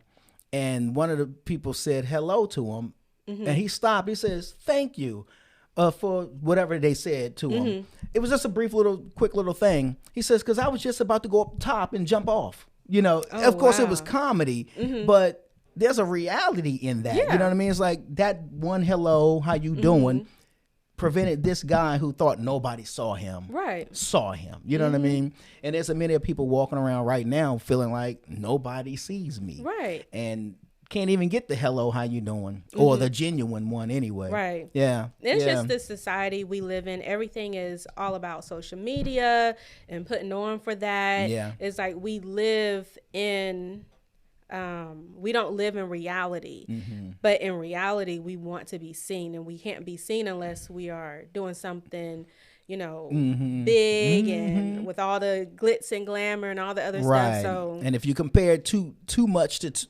and one of the people said hello to him, and he stopped. He says, "Thank you." For whatever they said to him. It was just a quick little thing. He says, because I was just about to go up top and jump off. Of course it was comedy, but there's a reality in that. You know what I mean? It's like that one hello, how you doing, prevented this guy who thought nobody saw him. Saw him. You know what I mean? And there's many people walking around right now feeling like nobody sees me. And can't even get the hello, how you doing, or the genuine one anyway. It's just the society we live in. Everything is all about social media and putting on for that. It's like we live in we don't live in reality, but in reality we want to be seen, and we can't be seen unless we are doing something big and with all the glitz and glamour and all the other stuff. So, and if you compare too much that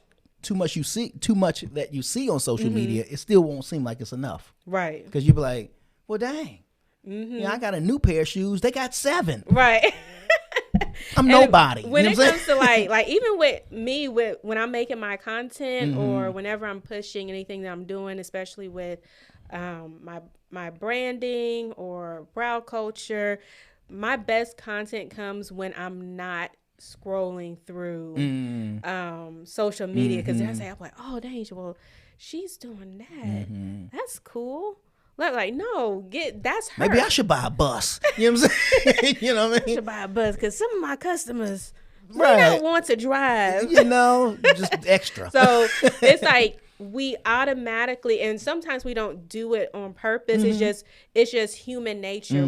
you see on social media, it still won't seem like it's enough. Because you be like, well, dang, I got a new pair of shoes. They got 7. I'm nobody. When it comes to like even with me, when I'm making my content or whenever I'm pushing anything that I'm doing, especially with my branding or brow culture, my best content comes when I'm not scrolling through social media, because I say, I'm like, oh dang, well she's doing that, that's cool. Like, no, that's her. Maybe I should buy a bus. You know what I'm saying? You know what I mean? I should buy a bus because some of my customers may not want to drive. Just extra. So it's like we automatically, and sometimes we don't do it on purpose. It's just human nature.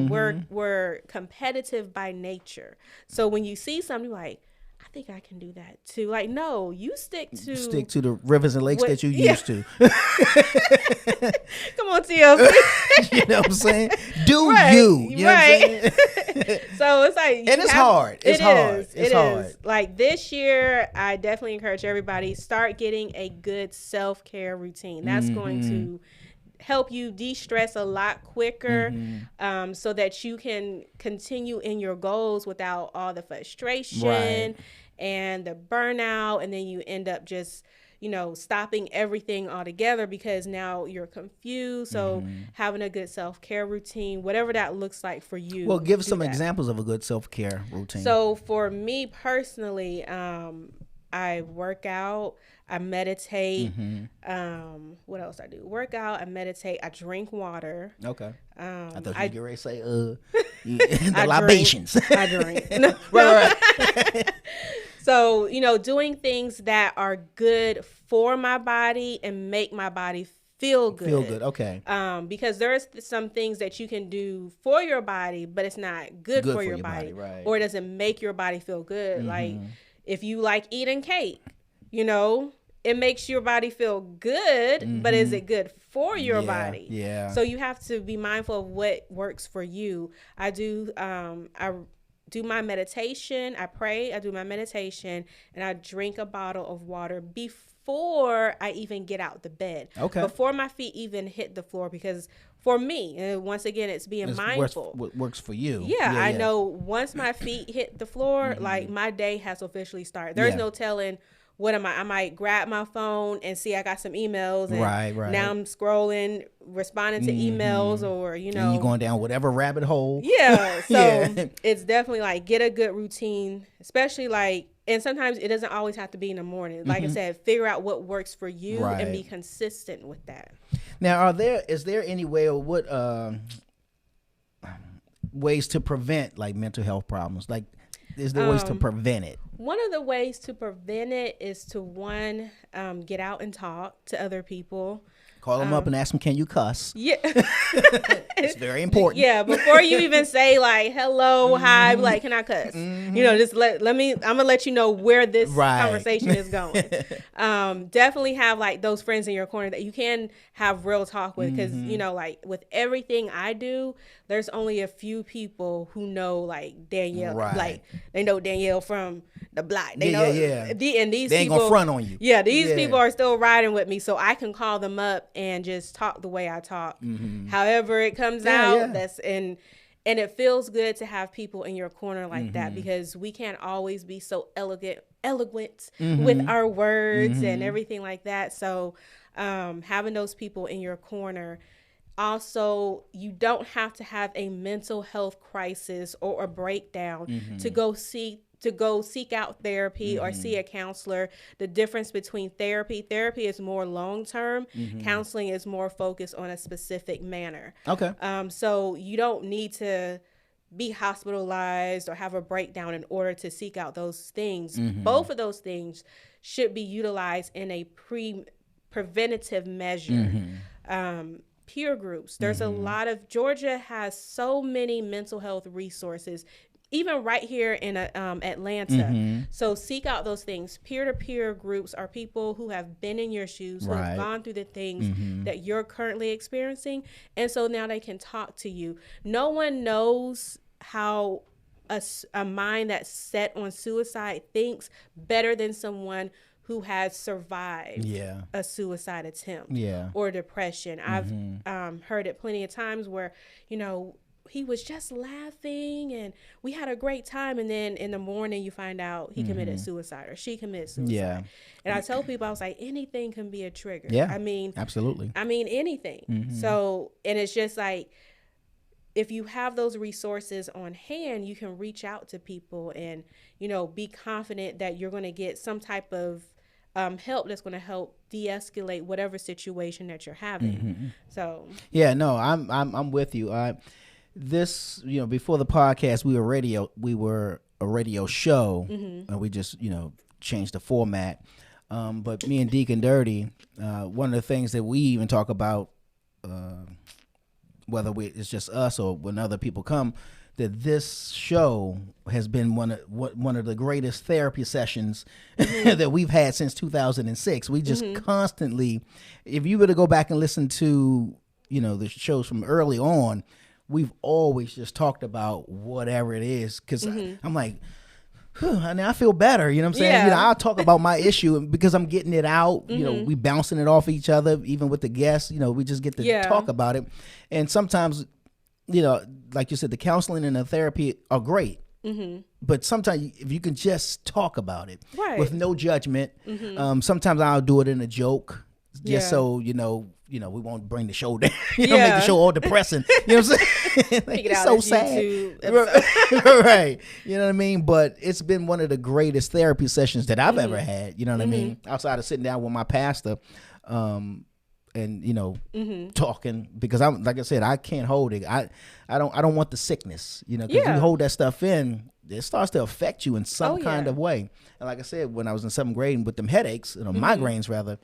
We're competitive by nature. So when you see something like, I think I can do that too. Like, no, you stick to the rivers and lakes that you used to. Come on, TLC. You know what I'm saying? You. You know what I'm saying? So it's like, and it's hard. It's hard. Like this year, I definitely encourage everybody, start getting a good self-care routine. That's going to help you de-stress a lot quicker, so that you can continue in your goals without all the frustration and the burnout, and then you end up just stopping everything altogether because now you're confused. So having a good self-care routine, whatever that looks like for you. Well, give us some examples of a good self-care routine. So for me personally, I work out, I meditate. What else I do? Work out, I meditate, I drink water. Okay. I thought you were getting ready to say the libations. I drink. Right. So, doing things that are good for my body and make my body feel good. Okay. Because there's some things that you can do for your body, but it's not good for your body. Right. Or it doesn't make your body feel good. Like if you like eating cake, it makes your body feel good, but is it good for your body? Yeah. So you have to be mindful of what works for you. I do my meditation. I pray. I do my meditation, and I drink a bottle of water before I even get out the bed. Okay. Before my feet even hit the floor, because for me, and once again, it's being mindful. What works for you? Yeah, I know once my feet hit the floor, like my day has officially started. There's no telling what am I might grab my phone and see I got some emails, and right. now I'm scrolling, responding to emails, or and you're going down whatever rabbit hole. Yeah. So it's definitely like, get a good routine, especially like, and sometimes it doesn't always have to be in the morning. Like I said, figure out what works for you and be consistent with that. Now, is there any way, or what ways to prevent like mental health problems? Like, is there ways to prevent it? One of the ways to prevent it is to get out and talk to other people. Call them up and ask them, can you cuss? Yeah. It's very important. Yeah, before you even say like hello, hi, like, can I cuss? You know, just let me, I'm gonna let you know where this conversation is going. Definitely have like those friends in your corner that you can have real talk with, because you know, like with everything I do, there's only a few people who know like Danielle, like they know Danielle from the block. They know, and these they ain't people gonna front on you. Yeah, these people are still riding with me, so I can call them up and just talk the way I talk. However it comes out, that's and it feels good to have people in your corner like that, because we can't always be so eloquent with our words and everything like that. So having those people in your corner. Also, you don't have to have a mental health crisis or a breakdown to go seek out therapy or see a counselor. The difference between therapy is more long-term. Counseling is more focused on a specific manner. Okay. So you don't need to be hospitalized or have a breakdown in order to seek out those things. Both of those things should be utilized in a preventative measure. Peer groups. There's a lot of, Georgia has so many mental health resources, even right here in Atlanta. So seek out those things. Peer-to-peer groups are people who have been in your shoes, who have gone through the things that you're currently experiencing. And so now they can talk to you. No one knows how a mind that's set on suicide thinks better than someone who has survived a suicide attempt or depression. I've heard it plenty of times where, you know, he was just laughing and we had a great time, and then in the morning you find out he committed suicide or she committed suicide. And I tell people, I was like, anything can be a trigger. I mean, absolutely. I mean, anything. So, and it's just like, if you have those resources on hand, you can reach out to people and, you know, be confident that you're going to get some type of help that's going to help de-escalate whatever situation that you're having. So no, I'm with you. This, you know, before the podcast, we were a radio show, and we just, you know, changed the format. But me and Deacon Dirty, one of the things that we even talk about, whether it's just us or when other people come, that this show has been one of the greatest therapy sessions that we've had since 2006. We just constantly, if you were to go back and listen to, you know, the shows from early on, we've always just talked about whatever it is, because I'm like, and I feel better, you know what I'm saying? You know, I'll talk about my issue because I'm getting it out. You know, we bouncing it off each other, even with the guests. You know, we just get to talk about it. And sometimes, you know, like you said, the counseling and the therapy are great. But sometimes if you can just talk about it with no judgment, sometimes I'll do it in a joke, just so, you know, we won't bring the show down, make the show all depressing. You know what I'm saying? Like, it's so sad. Right. You know what I mean? But it's been one of the greatest therapy sessions that I've ever had. You know what I mean? Outside of sitting down with my pastor, and, you know, talking, because I'm, like I said, I can't hold it. I don't want the sickness, you know, because you hold that stuff in, it starts to affect you in some kind of way. And like I said, when I was in 7th grade with them headaches, you know, migraines rather,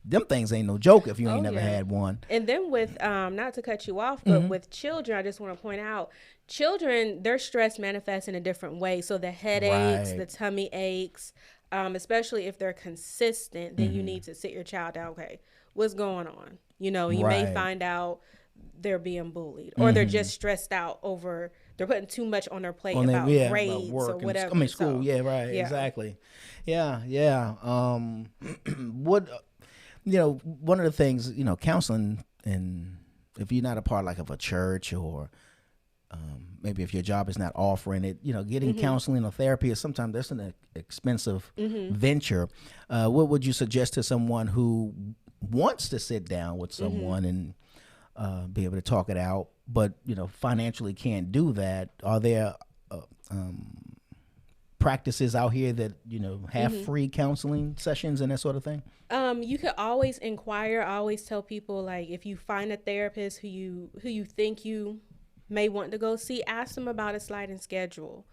them things ain't no joke if you ain't never had one. And then with, not to cut you off, but with children, I just want to point out, children, their stress manifests in a different way. So the headaches, the tummy aches, especially if they're consistent, then you need to sit your child down. Okay, what's going on? You know, you may find out they're being bullied, or they're just stressed out over, they're putting too much on their plate about grades about work or whatever. I mean, school, exactly. What, you know, one of the things, you know, counseling, and if you're not a part like of a church or maybe if your job is not offering it, getting counseling or therapy is sometimes that's an expensive venture. What would you suggest to someone who wants to sit down with someone and be able to talk it out, but financially can't do that? Are there practices out here that have free counseling sessions and that sort of thing? You could always inquire. I always tell people, like, if you find a therapist who you think you may want to go see, ask them about a sliding schedule.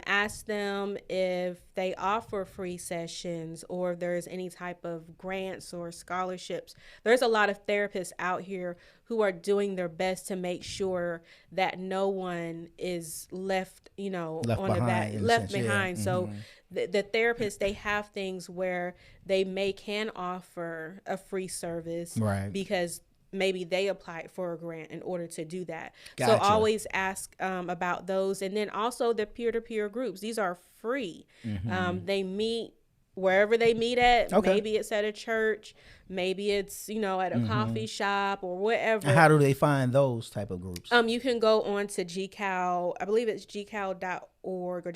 Ask them if they offer free sessions or if there's any type of grants or scholarships. There's a lot of therapists out here who are doing their best to make sure that no one is left behind. So the therapists, they have things where they can offer a free service, right? Because maybe they applied for a grant in order to do that. Gotcha. So always ask about those. And then also the peer-to-peer groups. These are free. They meet wherever they meet at. Okay. Maybe it's at a church. Maybe it's, at a coffee shop or whatever. How do they find those type of groups? You can go on to GCAL. I believe it's gcal.org or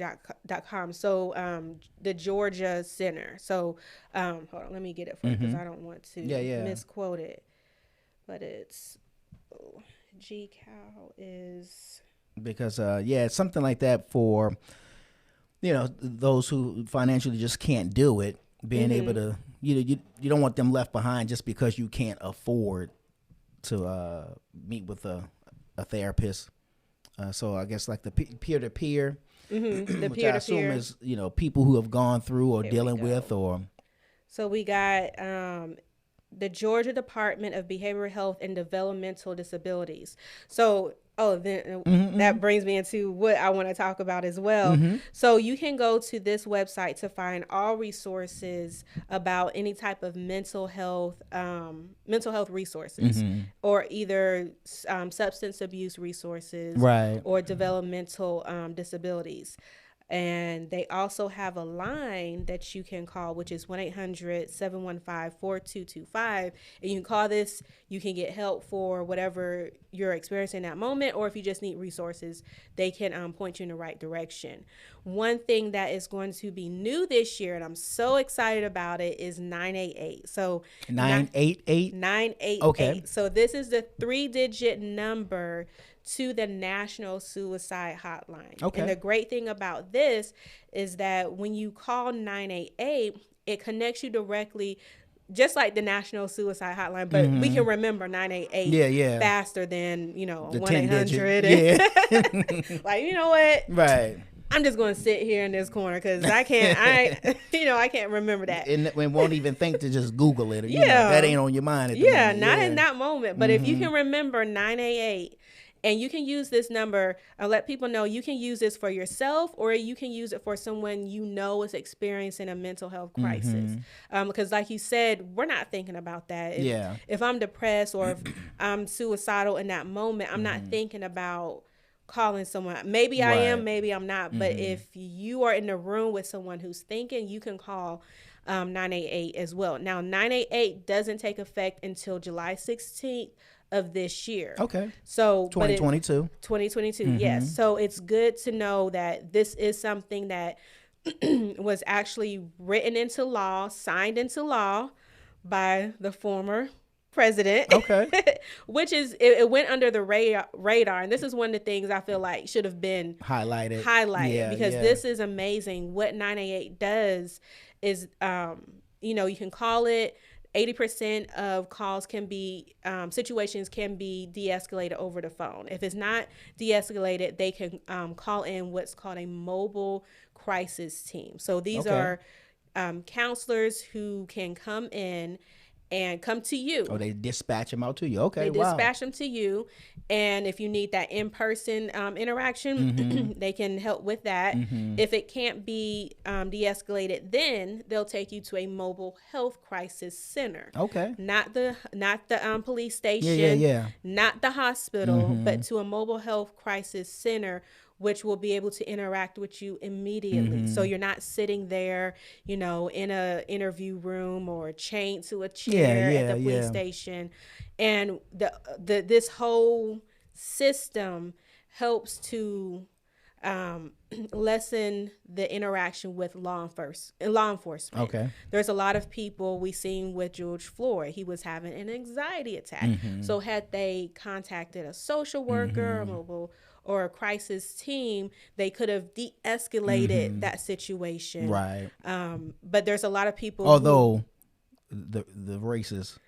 .com. So the Georgia Center. So hold on, let me get it for you because I don't want to misquote it. But it's GCal is because it's something like that for those who financially just can't do it, being able to you don't want them left behind just because you can't afford to meet with a therapist. So I guess like the peer-to-peer, which I assume is people who have gone through or dealing with or. So we got the Georgia Department of Behavioral Health and Developmental Disabilities. So, that brings me into what I want to talk about as well. So you can go to this website to find all resources about any type of mental health resources, or either substance abuse resources, right, or developmental disabilities. And they also have a line that you can call, which is 1-800-715-4225. And you can call this. You can get help for whatever you're experiencing in that moment, or if you just need resources, they can point you in the right direction. One thing that is going to be new this year, and I'm so excited about it, is 988. So 988? 988. Okay. So this is the 3-digit number to the National Suicide Hotline. Okay. And the great thing about this is that when you call 988, it connects you directly, just like the National Suicide Hotline, but we can remember 988 faster than, 1-800. Like, you know what? Right. I'm just going to sit here in this corner because I can't remember that. And we won't even think to just Google it. That ain't on your mind at the moment. Not in that moment. But if you can remember 988, and you can use this number, I'll let people know you can use this for yourself, or you can use it for someone is experiencing a mental health crisis. Because like you said, we're not thinking about that. If I'm depressed or if I'm suicidal in that moment, I'm not thinking about calling someone. Maybe I am, maybe I'm not. But if you are in the room with someone who's thinking, you can call 988 as well. Now, 988 doesn't take effect until July 16th. Of this year. Okay. So 2022. 2022, yes. So it's good to know that this is something that was actually written into law, signed into law by the former president. Okay. Which is, it went under the radar. And this is one of the things I feel like should have been highlighted because this is amazing. What 988 does is, you can call it. 80% of calls can be, situations can be de-escalated over the phone. If it's not de-escalated, they can call in what's called a mobile crisis team. So these are counselors who can come in and come to you. Oh, they dispatch them out to you. Okay, They dispatch them to you. And if you need that in-person interaction, they can help with that. If it can't be de-escalated, then they'll take you to a mobile health crisis center. Okay. Not the police station, not the hospital, but to a mobile health crisis center, which will be able to interact with you immediately. So you're not sitting there, in a interview room or chained to a chair at the police station. And this whole system helps to lessen the interaction with law enforcement. Okay. There's a lot of people we seen with George Floyd. He was having an anxiety attack. So had they contacted a social worker or a crisis team, they could have de-escalated that situation. Right. But there's a lot of people. Although the racist.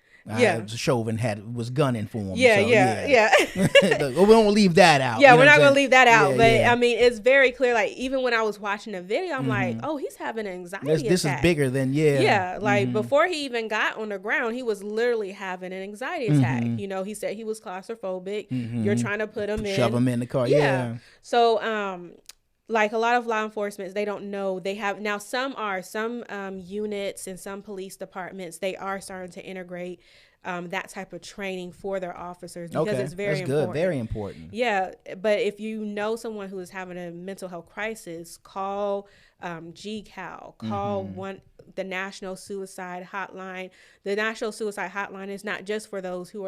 Chauvin was gunning for him. Yeah. We won't leave that out. Yeah, we're not going to leave that out. But I mean, it's very clear. Like, even when I was watching the video, I'm like, oh, he's having an anxiety attack. This is bigger than, like before he even got on the ground, he was literally having an anxiety attack. You know, he said he was claustrophobic. You're trying to put him shove him in the car. Yeah. So, like a lot of law enforcement, they don't know. They have now some units and some police departments, they are starting to integrate that type of training for their officers because it's very important. Good, very important. Yeah, but if you know someone who is having a mental health crisis, call GCAL, call the National Suicide Hotline. The National Suicide Hotline is not just for those who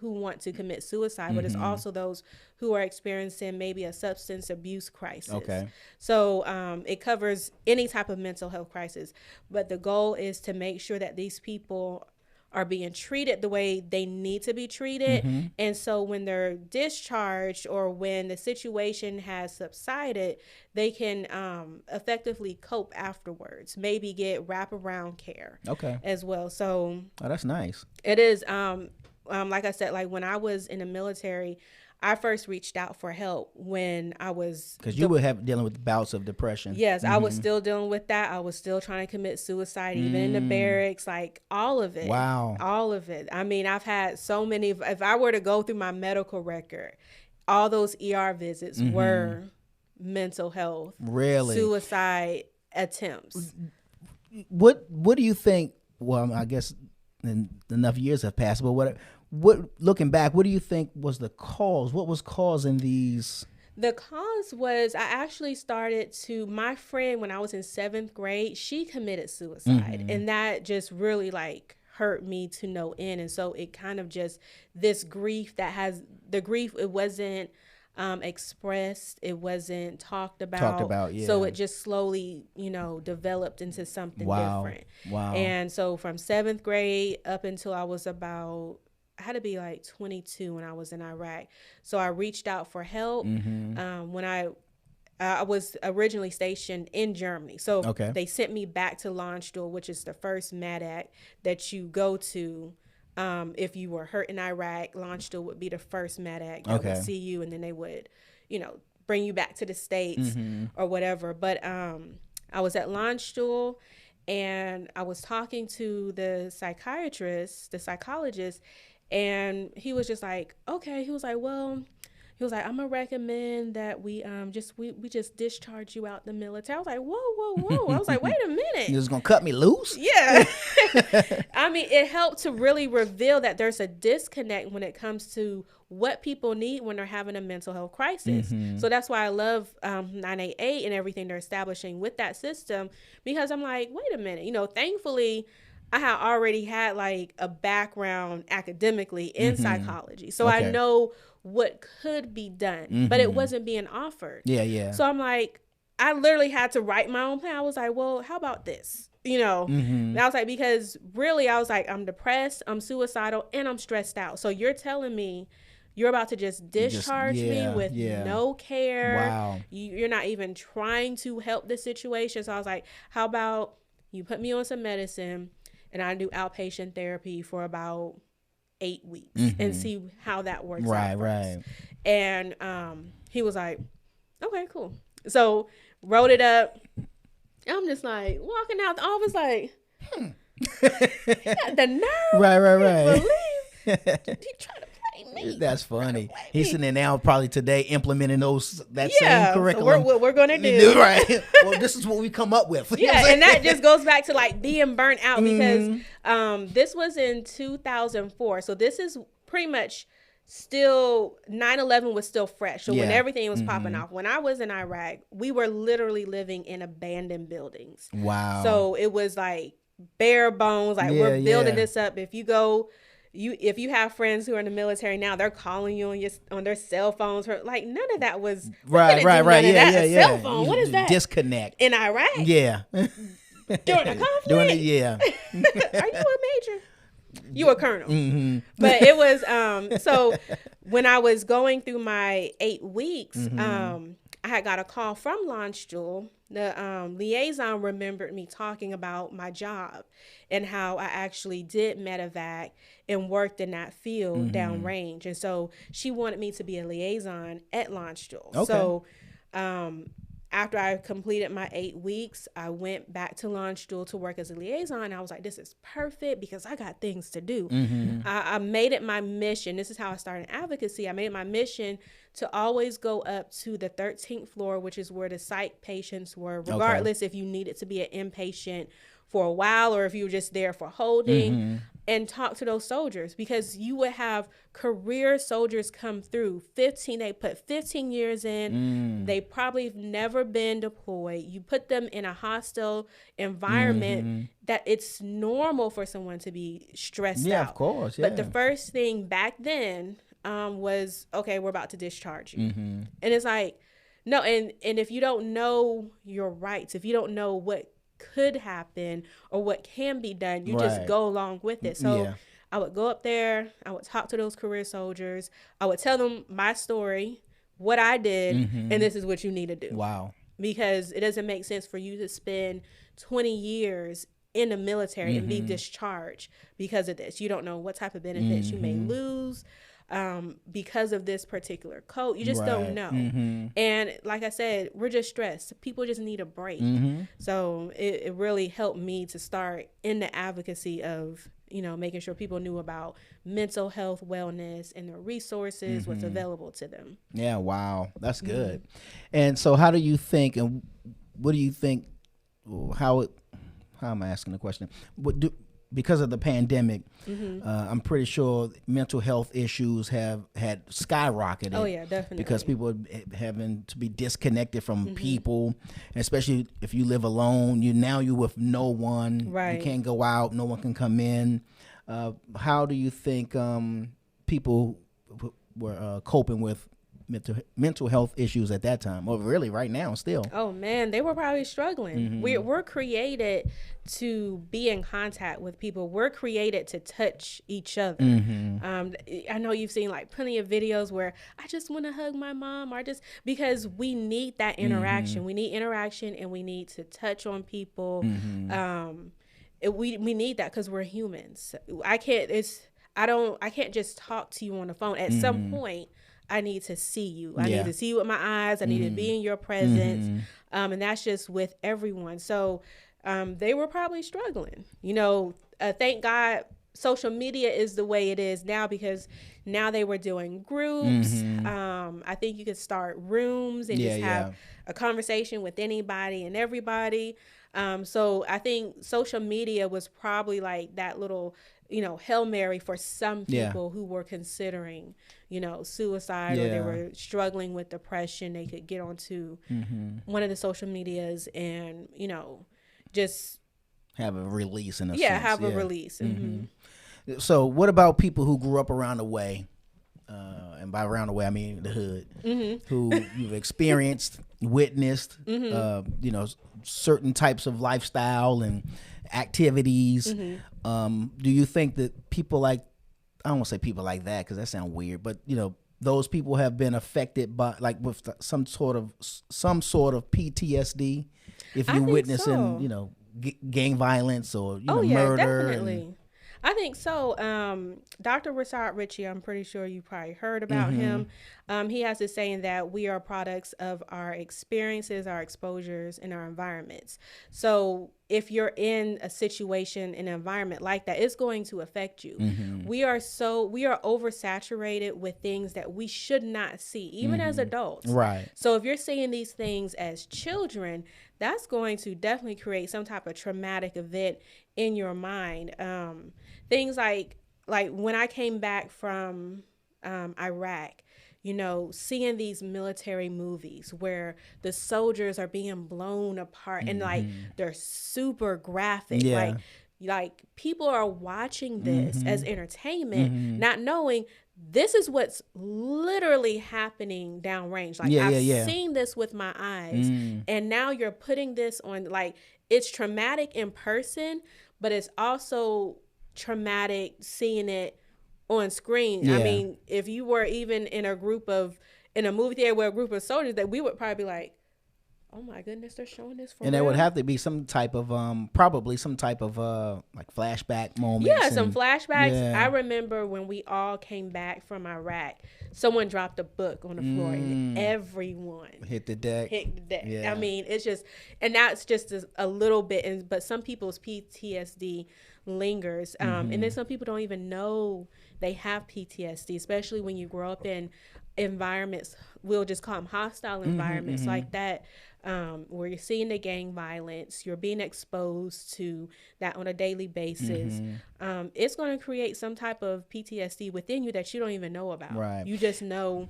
want to commit suicide, but it's also those who are experiencing maybe a substance abuse crisis. Okay. So it covers any type of mental health crisis. But the goal is to make sure that these people are being treated the way they need to be treated. And so when they're discharged or when the situation has subsided, they can effectively cope afterwards, maybe get wraparound care as well. So that's nice. It is. Like I said, like when I was in the military, I first reached out for help when I was... Because you were dealing with bouts of depression. Yes, I was still dealing with that. I was still trying to commit suicide, even in the barracks, like all of it. Wow. All of it. I mean, I've had so many... If I were to go through my medical record, all those ER visits were mental health. Really? Suicide attempts. What do you think... Well, I guess enough years have passed, but what looking back, what do you think was the cause? What was causing these? The cause was I actually started my friend when I was in 7th grade, she committed suicide. And that just really like hurt me to no end. And so it kind of just this grief it wasn't expressed, it wasn't talked about. So it just slowly, developed into something different. Wow. And so from 7th grade up until I was I had to be like 22 when I was in Iraq. So I reached out for help when I was originally stationed in Germany. So they sent me back to Landstuhl, which is the first MADAC that you go to. If you were hurt in Iraq, Landstuhl would be the first MADAC that would see you, and then they would, bring you back to the States or whatever. But I was at Landstuhl, and I was talking to the psychologist, and he was just like, okay. He was like, I'm gonna recommend that we just discharge you out the military. I was like, whoa. I was like, wait a minute. You was gonna cut me loose? Yeah. I mean, it helped to really reveal that there's a disconnect when it comes to what people need when they're having a mental health crisis. So that's why I love 988 and everything they're establishing with that system, because I'm like, wait a minute. Thankfully, I had already had like a background academically in psychology. So I know what could be done, but it wasn't being offered. Yeah. So I'm like, I literally had to write my own plan. I was like, well, how about this? And I was like, because really I was like, I'm depressed, I'm suicidal, and I'm stressed out. So you're telling me you're about to just discharge me with no care. Wow. You're not even trying to help the situation. So I was like, how about you put me on some medicine and I do outpatient therapy for about 8 weeks and see how that works out. Right. And he was like, okay, cool. So wrote it up. I'm just like walking out the office like, the nerve. Right. He tried to play me. That's funny. He's sitting there now probably today implementing that same curriculum. So what we're going to do. Right. Well, this is what we come up with. Yeah, and that just goes back to like being burnt out because this was in 2004. So this is pretty much still 9/11 was still fresh. So when everything was popping off, when I was in Iraq, we were literally living in abandoned buildings. Wow. So it was like bare bones. Like we're building this up. If you go, if you have friends who are in the military now, they're calling you on their cell phones. Like none of that was right. Yeah. Cell phone. What is that? Disconnect in Iraq. Yeah. During a conflict. Are you a major? You a colonel. Mm-hmm. But it was so when I was going through my 8 weeks, I had got a call from Landstuhl. The liaison remembered me talking about my job and how I actually did medevac and worked in that field downrange. And so she wanted me to be a liaison at Landstuhl. Okay. So after I completed my 8 weeks, I went back to Landstuhl to work as a liaison. I was like, this is perfect because I got things to do. I made it my mission. This is how I started advocacy. I made it my mission to always go up to the 13th floor, which is where the psych patients were, regardless if you needed to be an inpatient for a while or if you were just there for holding, and talk to those soldiers, because you would have career soldiers come through. They put 15 years in. They probably have never been deployed. You put them in a hostile environment that it's normal for someone to be stressed out. Yeah, of course. Yeah. But the first thing back then was, okay, we're about to discharge you. And it's like, no, and if you don't know your rights, if you don't know what could happen or what can be done, you just go along with it. So I would go up there, I would talk to those career soldiers, I would tell them my story, what I did, and this is what you need to do. Wow. Because it doesn't make sense for you to spend 20 years in the military and be discharged because of this. You don't know what type of benefits you may lose because of this particular code. You just don't know. And like I said, we're just stressed. People just need a break. So it really helped me to start in the advocacy of, making sure people knew about mental health, wellness, and the resources, what's available to them. Yeah, wow. That's good. And so how do you think, and what do you think, how am I asking the question? Because of the pandemic, I'm pretty sure mental health issues have had skyrocketed. Oh yeah, definitely. Because people are having to be disconnected from people, and especially if you live alone, you're with no one. Right. You can't go out. No one can come in. How do you think people were coping with mental health issues at that time, or really right now still? Oh man, they were probably struggling. We're created to be in contact with people. We're created to touch each other. I know you've seen like plenty of videos where I just want to hug my mom, or just because we need that interaction. We need interaction, and we need to touch on people. We need that because we're humans. I can't just talk to you on the phone. At some point, I need to see you. I need to see you with my eyes. I need to be in your presence. And that's just with everyone. So they were probably struggling. Thank God social media is the way it is now, because now they were doing groups. I think you could start rooms and just have a conversation with anybody and everybody. So I think social media was probably like that little Hail Mary for some people who were considering, suicide, or they were struggling with depression. They could get onto one of the social medias and, just have a release in a sense. Have a release. So what about people who grew up around the way? And by around the way, I mean the hood, who you've experienced, witnessed, certain types of lifestyle and activities. Do you think that people like, I don't want to say people like that because that sounds weird, but those people have been affected by with some sort of PTSD if you're witnessing, gang violence or murder? Definitely. I think so. Dr. Rasad Ritchie, I'm pretty sure you probably heard about him. He has this saying that we are products of our experiences, our exposures, and our environments. So if you're in a situation, an environment like that, it's going to affect you. We are oversaturated with things that we should not see, even as adults. Right. So if you're seeing these things as children, that's going to definitely create some type of traumatic event in your mind. Things like when I came back from Iraq, seeing these military movies where the soldiers are being blown apart and they're super graphic. like people are watching this as entertainment, not knowing this is what's literally happening downrange. Like I've seen this with my eyes, and now you're putting this on. Like it's traumatic in person, but it's also traumatic seeing it on screen. I mean, if you were even in a movie theater with a group of soldiers, that we would probably be like, oh my goodness, they're showing this for real? And there would have to be some type of probably some type of like flashback moments. Yeah, some flashbacks. Yeah. I remember when we all came back from Iraq, someone dropped a book on the floor and everyone hit the deck. Yeah. I mean, it's just, and that's just a little bit, but some people's PTSD lingers. And then some people don't even know they have PTSD, especially when you grow up in environments, we'll just call them hostile environments like that, where you're seeing the gang violence, you're being exposed to that on a daily basis. It's going to create some type of PTSD within you that you don't even know about. Right. You just know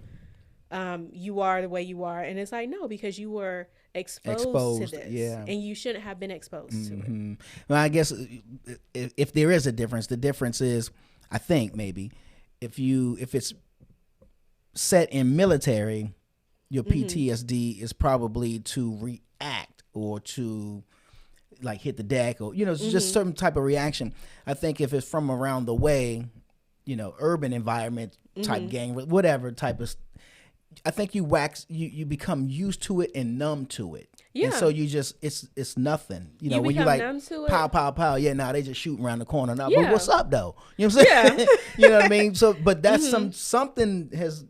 you are the way you are. And it's like, no, because you were exposed to this. And you shouldn't have been exposed to it. Well, I guess if there is a difference, the difference is, I think maybe, if it's set in military, your PTSD is probably to react or to like hit the deck, or it's just certain type of reaction. I think if it's from around the way, urban environment type gang, whatever type of, I think you become used to it and numb to it. Yeah. And so you just it's nothing. When you like pow pow pow. Yeah, nah, they just shooting around the corner. Now, but what's up though? You know what I'm saying? Yeah. You know what I mean? So, but that's something has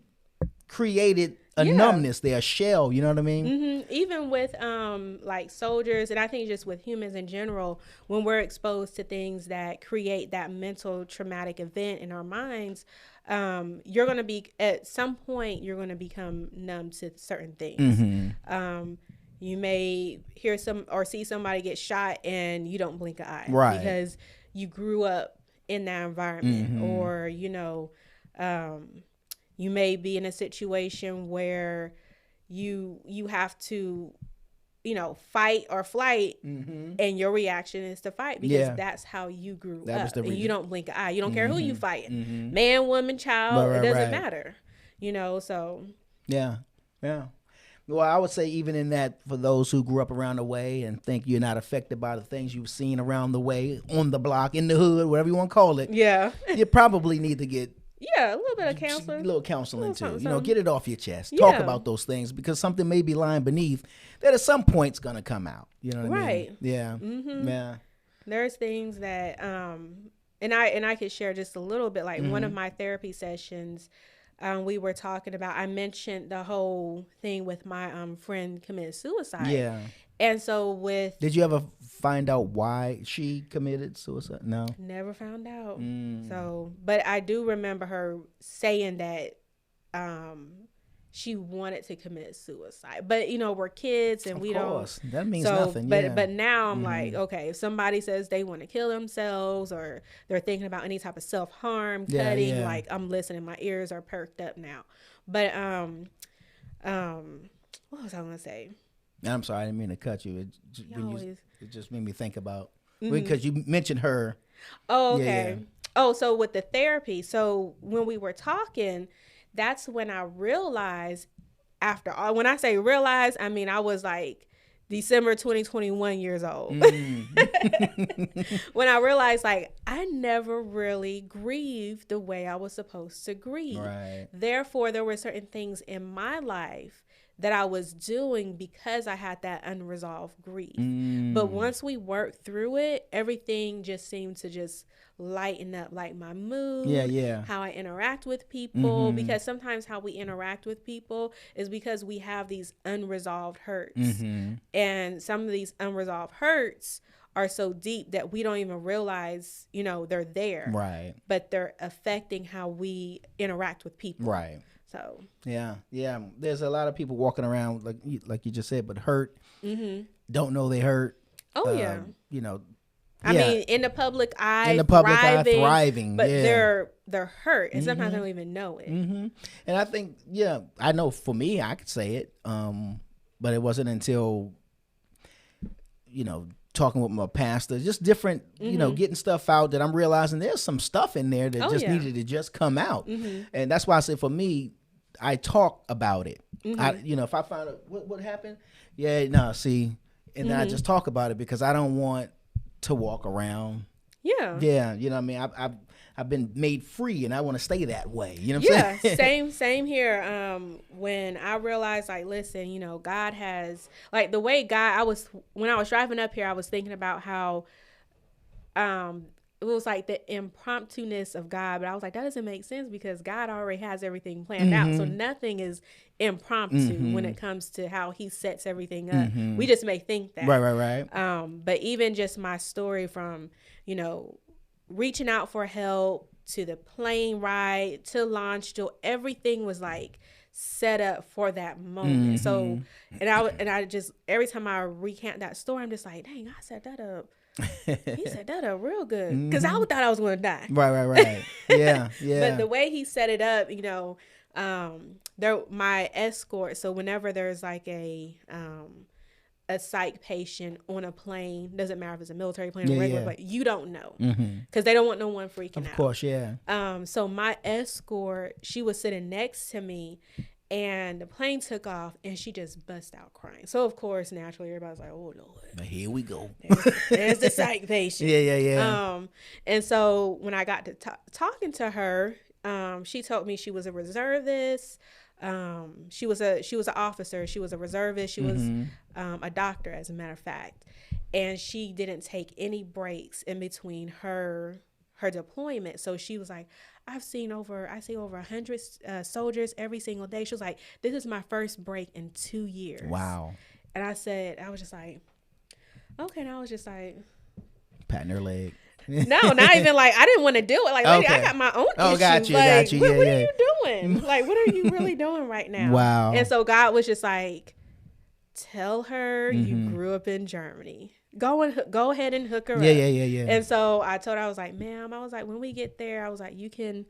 created a numbness there, a shell. You know what I mean? Even with like soldiers, and I think just with humans in general, when we're exposed to things that create that mental traumatic event in our minds, you're going to be, at some point, you're going to become numb to certain things. You may hear or see somebody get shot and you don't blink an eye. Right. Because you grew up in that environment. Or, you may be in a situation where you have to, fight or flight, and your reaction is to fight because that's how you grew up. And you don't blink an eye. You don't care who you fighting. Man, woman, child, it doesn't matter. So. Yeah. Well, I would say even in that, for those who grew up around the way and think you're not affected by the things you've seen around the way, on the block, in the hood, whatever you want to call it. Yeah. You probably need to get a little bit of counseling. A little counseling too. Get it off your chest. Yeah. Talk about those things, because something may be lying beneath that at some point's gonna come out. You know what I mean? Yeah. Yeah. There's things that and I could share just a little bit. Like one of my therapy sessions, we were talking about, I mentioned the whole thing with my friend committed suicide. Yeah. And so did you ever find out why she committed suicide? No. Never found out. So, but I do remember her saying that she wanted to commit suicide. But, we're kids and we don't. Of course. That means nothing. But now I'm like, okay, if somebody says they want to kill themselves or they're thinking about any type of self-harm, cutting, like I'm listening, my ears are perked up now. But what was I going to say? I'm sorry, I didn't mean to cut you. It just made me think about, because you mentioned her. Oh, okay. Yeah. So with the therapy, so when we were talking, that's when I realized, after all, when I say realize, I mean I was like December 2021 years old. When I realized, like, I never really grieved the way I was supposed to grieve. Right. Therefore, there were certain things in my life that I was doing because I had that unresolved grief. But once we worked through it, everything just seemed to just lighten up, like my mood, how I interact with people, because sometimes how we interact with people is because we have these unresolved hurts. And some of these unresolved hurts are so deep that we don't even realize, they're there. Right. But they're affecting how we interact with people. Right. So yeah, there's a lot of people walking around like you just said, but hurt, don't know they hurt. Oh yeah, I mean, in the public eye, thriving, but they're hurt, and sometimes they don't even know it. And I think, I know for me, I could say it, but it wasn't until talking with my pastor, just different, you know, getting stuff out that I'm realizing there's some stuff in there that needed to just come out. And that's why I say for me, I talk about it. You know, if I find out what happened, see, and then I just talk about it because I don't want to walk around. Yeah, you know what I mean? I've been made free and I want to stay that way. You know what I'm saying? Same here. When I realized, like, listen, you know, God has, like, the way God, when I was driving up here, I was thinking about how it was like the impromptu-ness of God, but I was like, that doesn't make sense because God already has everything planned out. So nothing is impromptu when it comes to how he sets everything up. We just may think that. Right. But even just my story from, you know, reaching out for help to the plane ride to launch to everything was like set up for that moment. So, and I just, every time I recant that story, I'm just like, dang, I set that up. He set that up real good because I thought I was going to die. Right. Yeah. But the way he set it up, you know, my escort. So whenever there's like a psych patient on a plane, doesn't matter if it's a military plane or regular, but you don't know because they don't want no one freaking out. Of course, yeah. So my escort, she was sitting next to me, and the plane took off, and she just bust out crying. So of course, naturally, everybody's like, "Oh Lord, here we go." There's the psych patient. Yeah. And so when I got to talking to her, she told me she was a reservist. She was an officer. She was a reservist. She was a doctor, as a matter of fact, and she didn't take any breaks in between her deployment. So she was like, I see over 100 soldiers every single day. She was like, this is my first break in 2 years. Wow. And I was just like, okay. And I was just like, patting her leg. No, not even like, I didn't want to do it. Like, lady, I got my own issue. Got you. What are you doing? Like, what are you really doing right now? Wow. And so God was just like, tell her you grew up in Germany. Go ahead and hook her up. Yeah. And so I told her, I was like, ma'am, I was like, when we get there, I was like, you can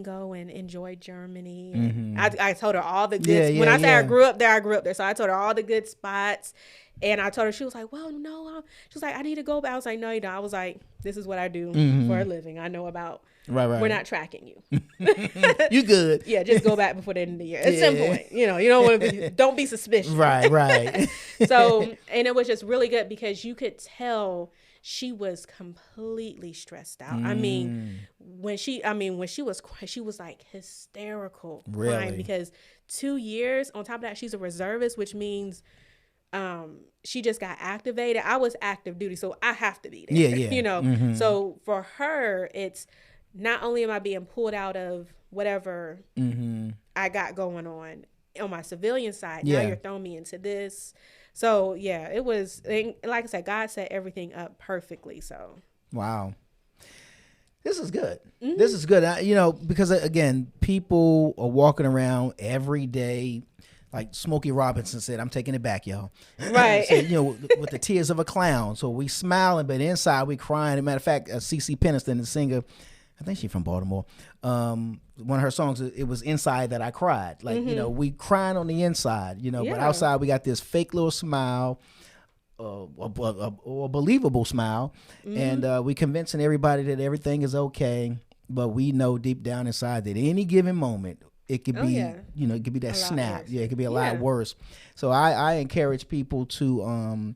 go and enjoy Germany. And I told her all the good. When I say I grew up there. So I told her all the good spots. And I told her, she was like, well, no. She was like, I need to go back. I was like, no, you don't. I was like, this is what I do for a living. I know about. Right. We're not tracking you. You good. Yeah, just go back before the end of the year. At some point, you know, you don't want to don't be suspicious. Right. So, and it was just really good because you could tell she was completely stressed out. I mean, when she was like hysterical crying because 2 years on top of that, she's a reservist, which means she just got activated. I was active duty, so I have to be there. Yeah. You know, so for her, it's not only am I being pulled out of whatever I got going on my civilian side, now you're throwing me into this. So yeah, it was, like I said, God set everything up perfectly. So wow, this is good. This is good. You know, because again, people are walking around every day. Like Smokey Robinson said, I'm taking it back, y'all. Right. So, you know, with the tears of a clown. So we smiling, but inside we crying. As a matter of fact, CeCe Peniston, the singer, I think she's from Baltimore. One of her songs, it was Inside That I Cried. Like, you know, we crying on the inside, you know, but outside we got this fake little smile, or a believable smile. And we convincing everybody that everything is okay. But we know deep down inside that any given moment, it could be, you know, it could be that snap. Worse. Yeah, it could be a lot worse. So I encourage people to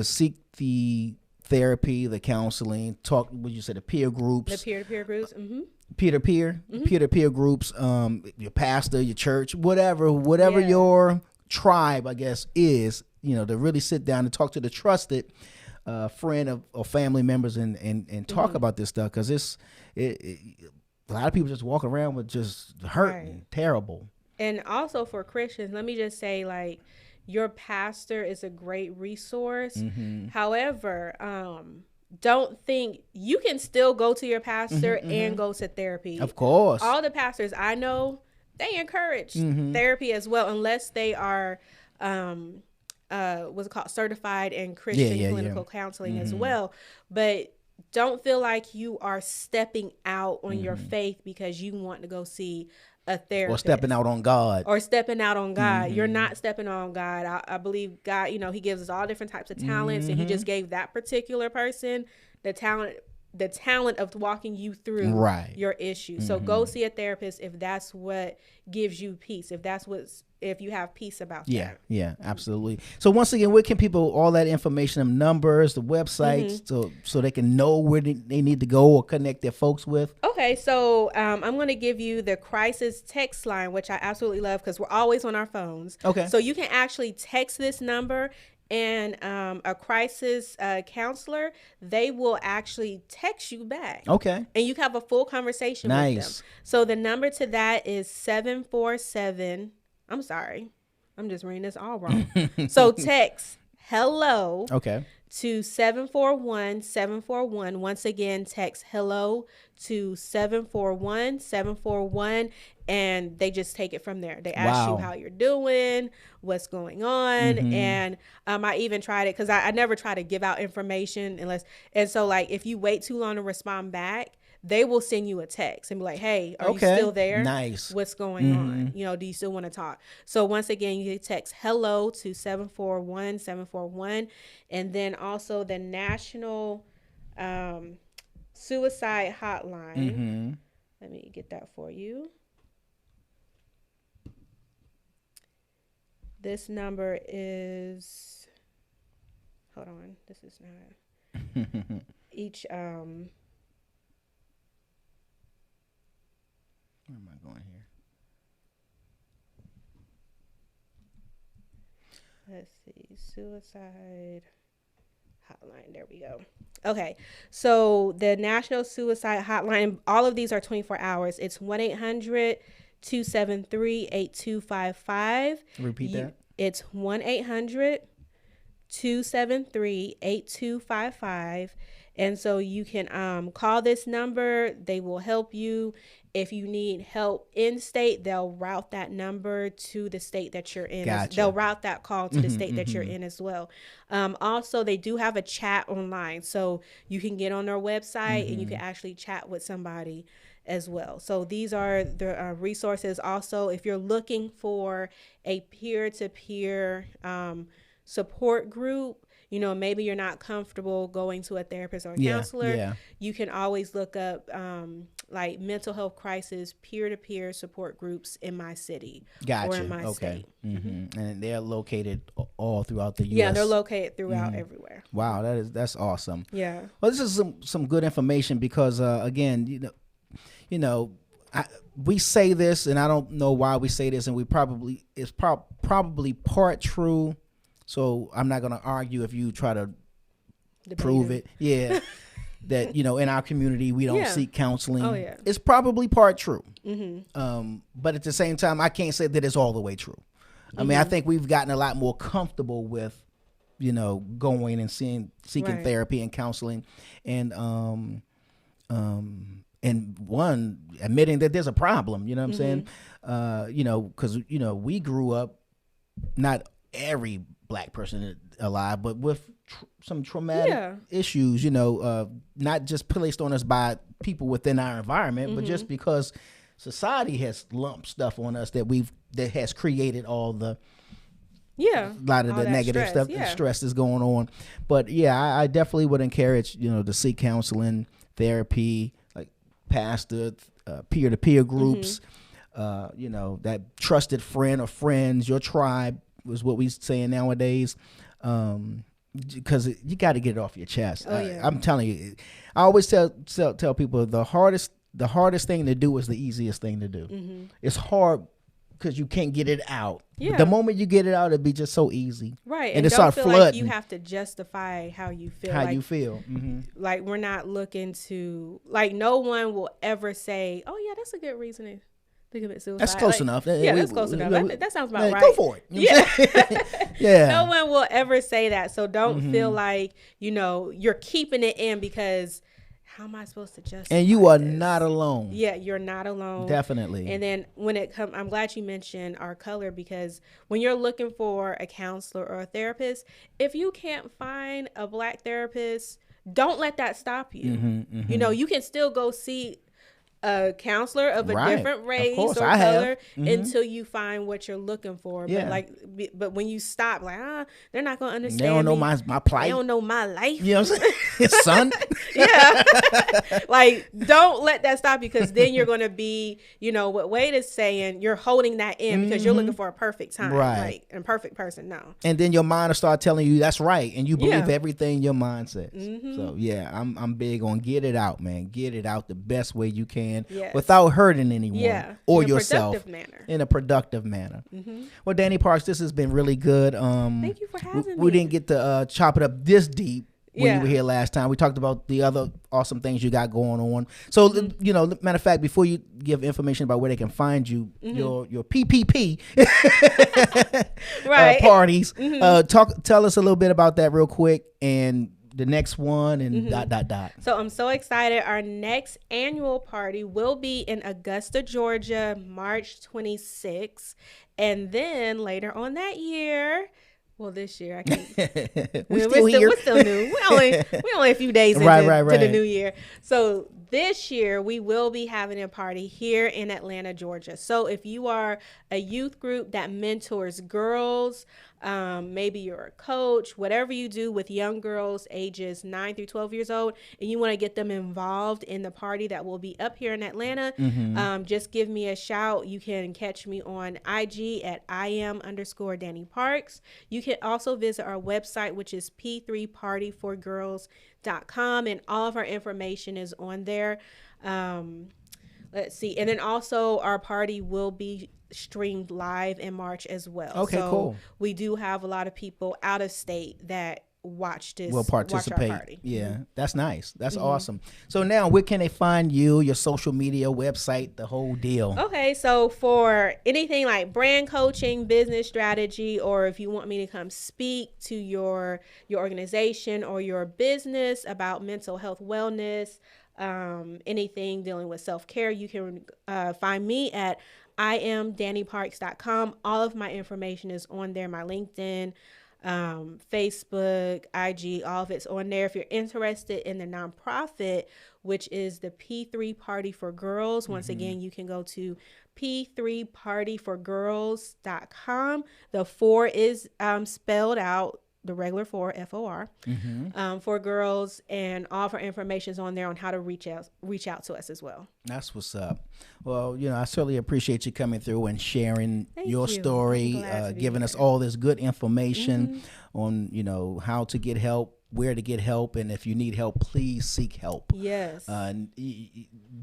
seek the therapy, the counseling, talk. What you said, the peer groups, the peer-to-peer groups, peer-to-peer groups. Your pastor, your church, whatever your tribe, I guess, is. You know, to really sit down and talk to the trusted friend or family members and talk about this stuff, because a lot of people just walk around with just hurting, terrible. And also for Christians, let me just say, like, your pastor is a great resource. However, don't think you can still go to your pastor and go to therapy. Of course. All the pastors I know, they encourage therapy as well, unless they are what's it called, certified in Christian clinical counseling as well. But don't feel like you are stepping out on your faith because you want to go see a therapist. Or stepping out on God. You're not stepping on God. I believe God, he gives us all different types of talents, and he just gave that particular person the talent of walking you through your issue. So go see a therapist if that's what gives you peace, if you have peace about that. Yeah, absolutely. So once again, where can people, all that information, them numbers, the websites, so they can know where they need to go or connect their folks with? Okay, so I'm going to give you the crisis text line, which I absolutely love because we're always on our phones. Okay. So you can actually text this number, and a crisis counselor, they will actually text you back. Okay. And you have a full conversation with them. So the number to that is 747. I'm sorry. I'm just reading this all wrong. So text hello to 741-741. Once again, text hello to 741-741, and they just take it from there. They ask you how you're doing, what's going on, and I even tried it because I never try to give out information so like if you wait too long to respond back, they will send you a text and be like, hey, are you still there? Nice. What's going on? Do you still want to talk? So once again, you text hello to 741-741. And then also the National Suicide Hotline. Let me get that for you. This number is, hold on, this is not, each, where am I going here? Let's see. Suicide Hotline. There we go. Okay. So the National Suicide Hotline, all of these are 24 hours. It's 1-800-273-8255. Repeat that. It's 1-800-273-8255. And so you can call this number. They will help you. If you need help in state, they'll route that number to the state that you're in. Gotcha. They'll route that call to the state that you're in as well. Also, they do have a chat online. So you can get on their website and you can actually chat with somebody as well. So these are the resources. Also, if you're looking for a peer-to-peer support group, maybe you're not comfortable going to a therapist or a counselor, you can always look up like mental health crisis peer-to-peer support groups in my city or in my state. And they're located all throughout the U.S. Yeah, they're located throughout everywhere. Wow, that's awesome. Yeah. Well, this is some good information because again, we say this, and I don't know why we say this, and it's probably part true. So I'm not going to argue if you try to prove it. Yeah. That, in our community, we don't seek counseling. Oh, yeah. It's probably part true. But at the same time, I can't say that it's all the way true. I mean, I think we've gotten a lot more comfortable with, going and seeking therapy and counseling and admitting that there's a problem, you know what I'm saying? Because, we grew up, not every Black person alive, but with some traumatic issues, not just placed on us by people within our environment, but just because society has lumped stuff on us that has created all the a lot of the negative stress, stuff, the stress is going on. But I definitely would encourage to seek counseling, therapy, like pastor, peer-to-peer groups, that trusted friend or friends, your tribe was what we saying nowadays, because you got to get it off your chest. I'm telling you, I always tell people the hardest thing to do is the easiest thing to do. It's hard because you can't get it out. But the moment you get it out, it'd be just so easy, right? And it start feel flooding. Like you have to justify how you feel. Like we're not looking to, like, no one will ever say, "Oh yeah, that's a good reason to commit suicide." That's close enough. That's close enough. That sounds about right. Go for it. You know No one will ever say that. So don't feel like, you're keeping it in because how am I supposed to justify And you are this? not alone. Yeah, you're not alone. Definitely. And then when it comes, I'm glad you mentioned our color, because when you're looking for a counselor or a therapist, if you can't find a Black therapist, don't let that stop you. You can still go see a counselor of a different race or color until you find what you're looking for. Yeah. But when you stop, they're not going to understand. They don't know my plight. They don't know my life. You know what I'm saying? Son. Yeah. Don't let that stop you, because then you're going to be, what Wade is saying, you're holding that in because you're looking for a perfect time. Right. A perfect person. No. And then your mind will start telling you that's right. And you believe everything your mind says. So yeah, I'm big on get it out, man. Get it out the best way you can. Without hurting anyone or yourself in a productive manner. Well, Dani Parks, this has been really good. Thank you for having me. We didn't get to chop it up this deep when you were here last time. We talked about the other awesome things you got going on. So, matter of fact, before you give information about where they can find you, your PPP parties, tell us a little bit about that real quick, and the next one, and ... So I'm so excited. Our next annual party will be in Augusta, Georgia, March 26th. And then later on that year, this year, I can't. We're still new. We only a few days into to the new year. So this year, we will be having a party here in Atlanta, Georgia. So if you are a youth group that mentors girls, maybe you're a coach, whatever you do with young girls ages 9 through 12 years old, and you want to get them involved in the party that will be up here in Atlanta, just give me a shout. You can catch me on IG at @IM_Dani Parks. You can also visit our website, which is p3partyforgirls.com, and all of our information is on there. Let's see. And then also our party will be streamed live in March as well. Okay, cool. We do have a lot of people out of state that watch this. Will participate. Watch our party. Yeah, that's nice. That's awesome. So now, where can they find you? Your social media, website, the whole deal. Okay, so for anything like brand coaching, business strategy, or if you want me to come speak to your organization or your business about mental health, wellness, anything dealing with self-care, you can find me at IamDaniParks.com. All of my information is on there. My LinkedIn, Facebook, IG, all of it's on there. If you're interested in the nonprofit, which is the P3 Party for Girls, once again, you can go to p3partyforgirls.com. The 4 is spelled out, the regular 4, FOR, for girls, and all of our information is on there on how to reach out to us as well. That's what's up. Well, I certainly appreciate you coming through and sharing your story, giving us all this good information on, how to get help, where to get help, and if you need help, please seek help. Yes.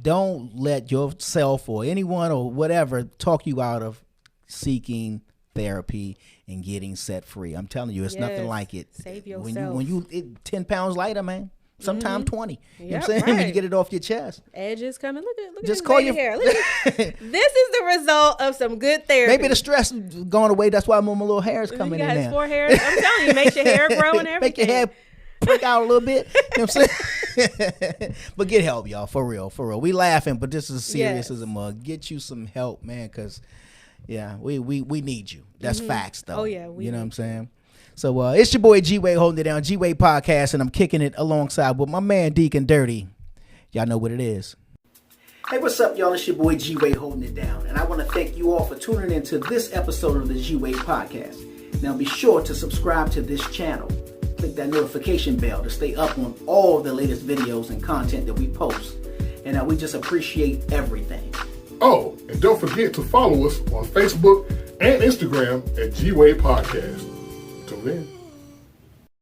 Don't let yourself or anyone or whatever talk you out of seeking therapy and getting set free. I'm telling you, it's nothing like it. Save yourself. When you 10 pounds lighter, man. Sometimes 20. You know what I'm saying? When you get it off your chest. Edges coming. Look at just call your hair. This is the result of some good therapy. Maybe the stress going away. That's why my little hair's coming in now. You got 4 hairs. I'm telling you, makes your hair grow and everything. Make your hair prick out a little bit. You know what I'm saying? But get help, y'all. For real. We laughing, but this is serious as a mug. Get you some help, man, because we need you. That's facts, though. Oh, yeah. You know what I'm saying? So it's your boy G-Wade holding it down, G-Wade Podcast, and I'm kicking it alongside with my man Deacon Dirty. Y'all know what it is. Hey, what's up, y'all? It's your boy G-Wade holding it down, and I want to thank you all for tuning into this episode of the G-Wade Podcast. Now be sure to subscribe to this channel. Click that notification bell to stay up on all the latest videos and content that we post. And we just appreciate everything. Oh, and don't forget to follow us on Facebook and Instagram at G-Wade Podcast. Till then.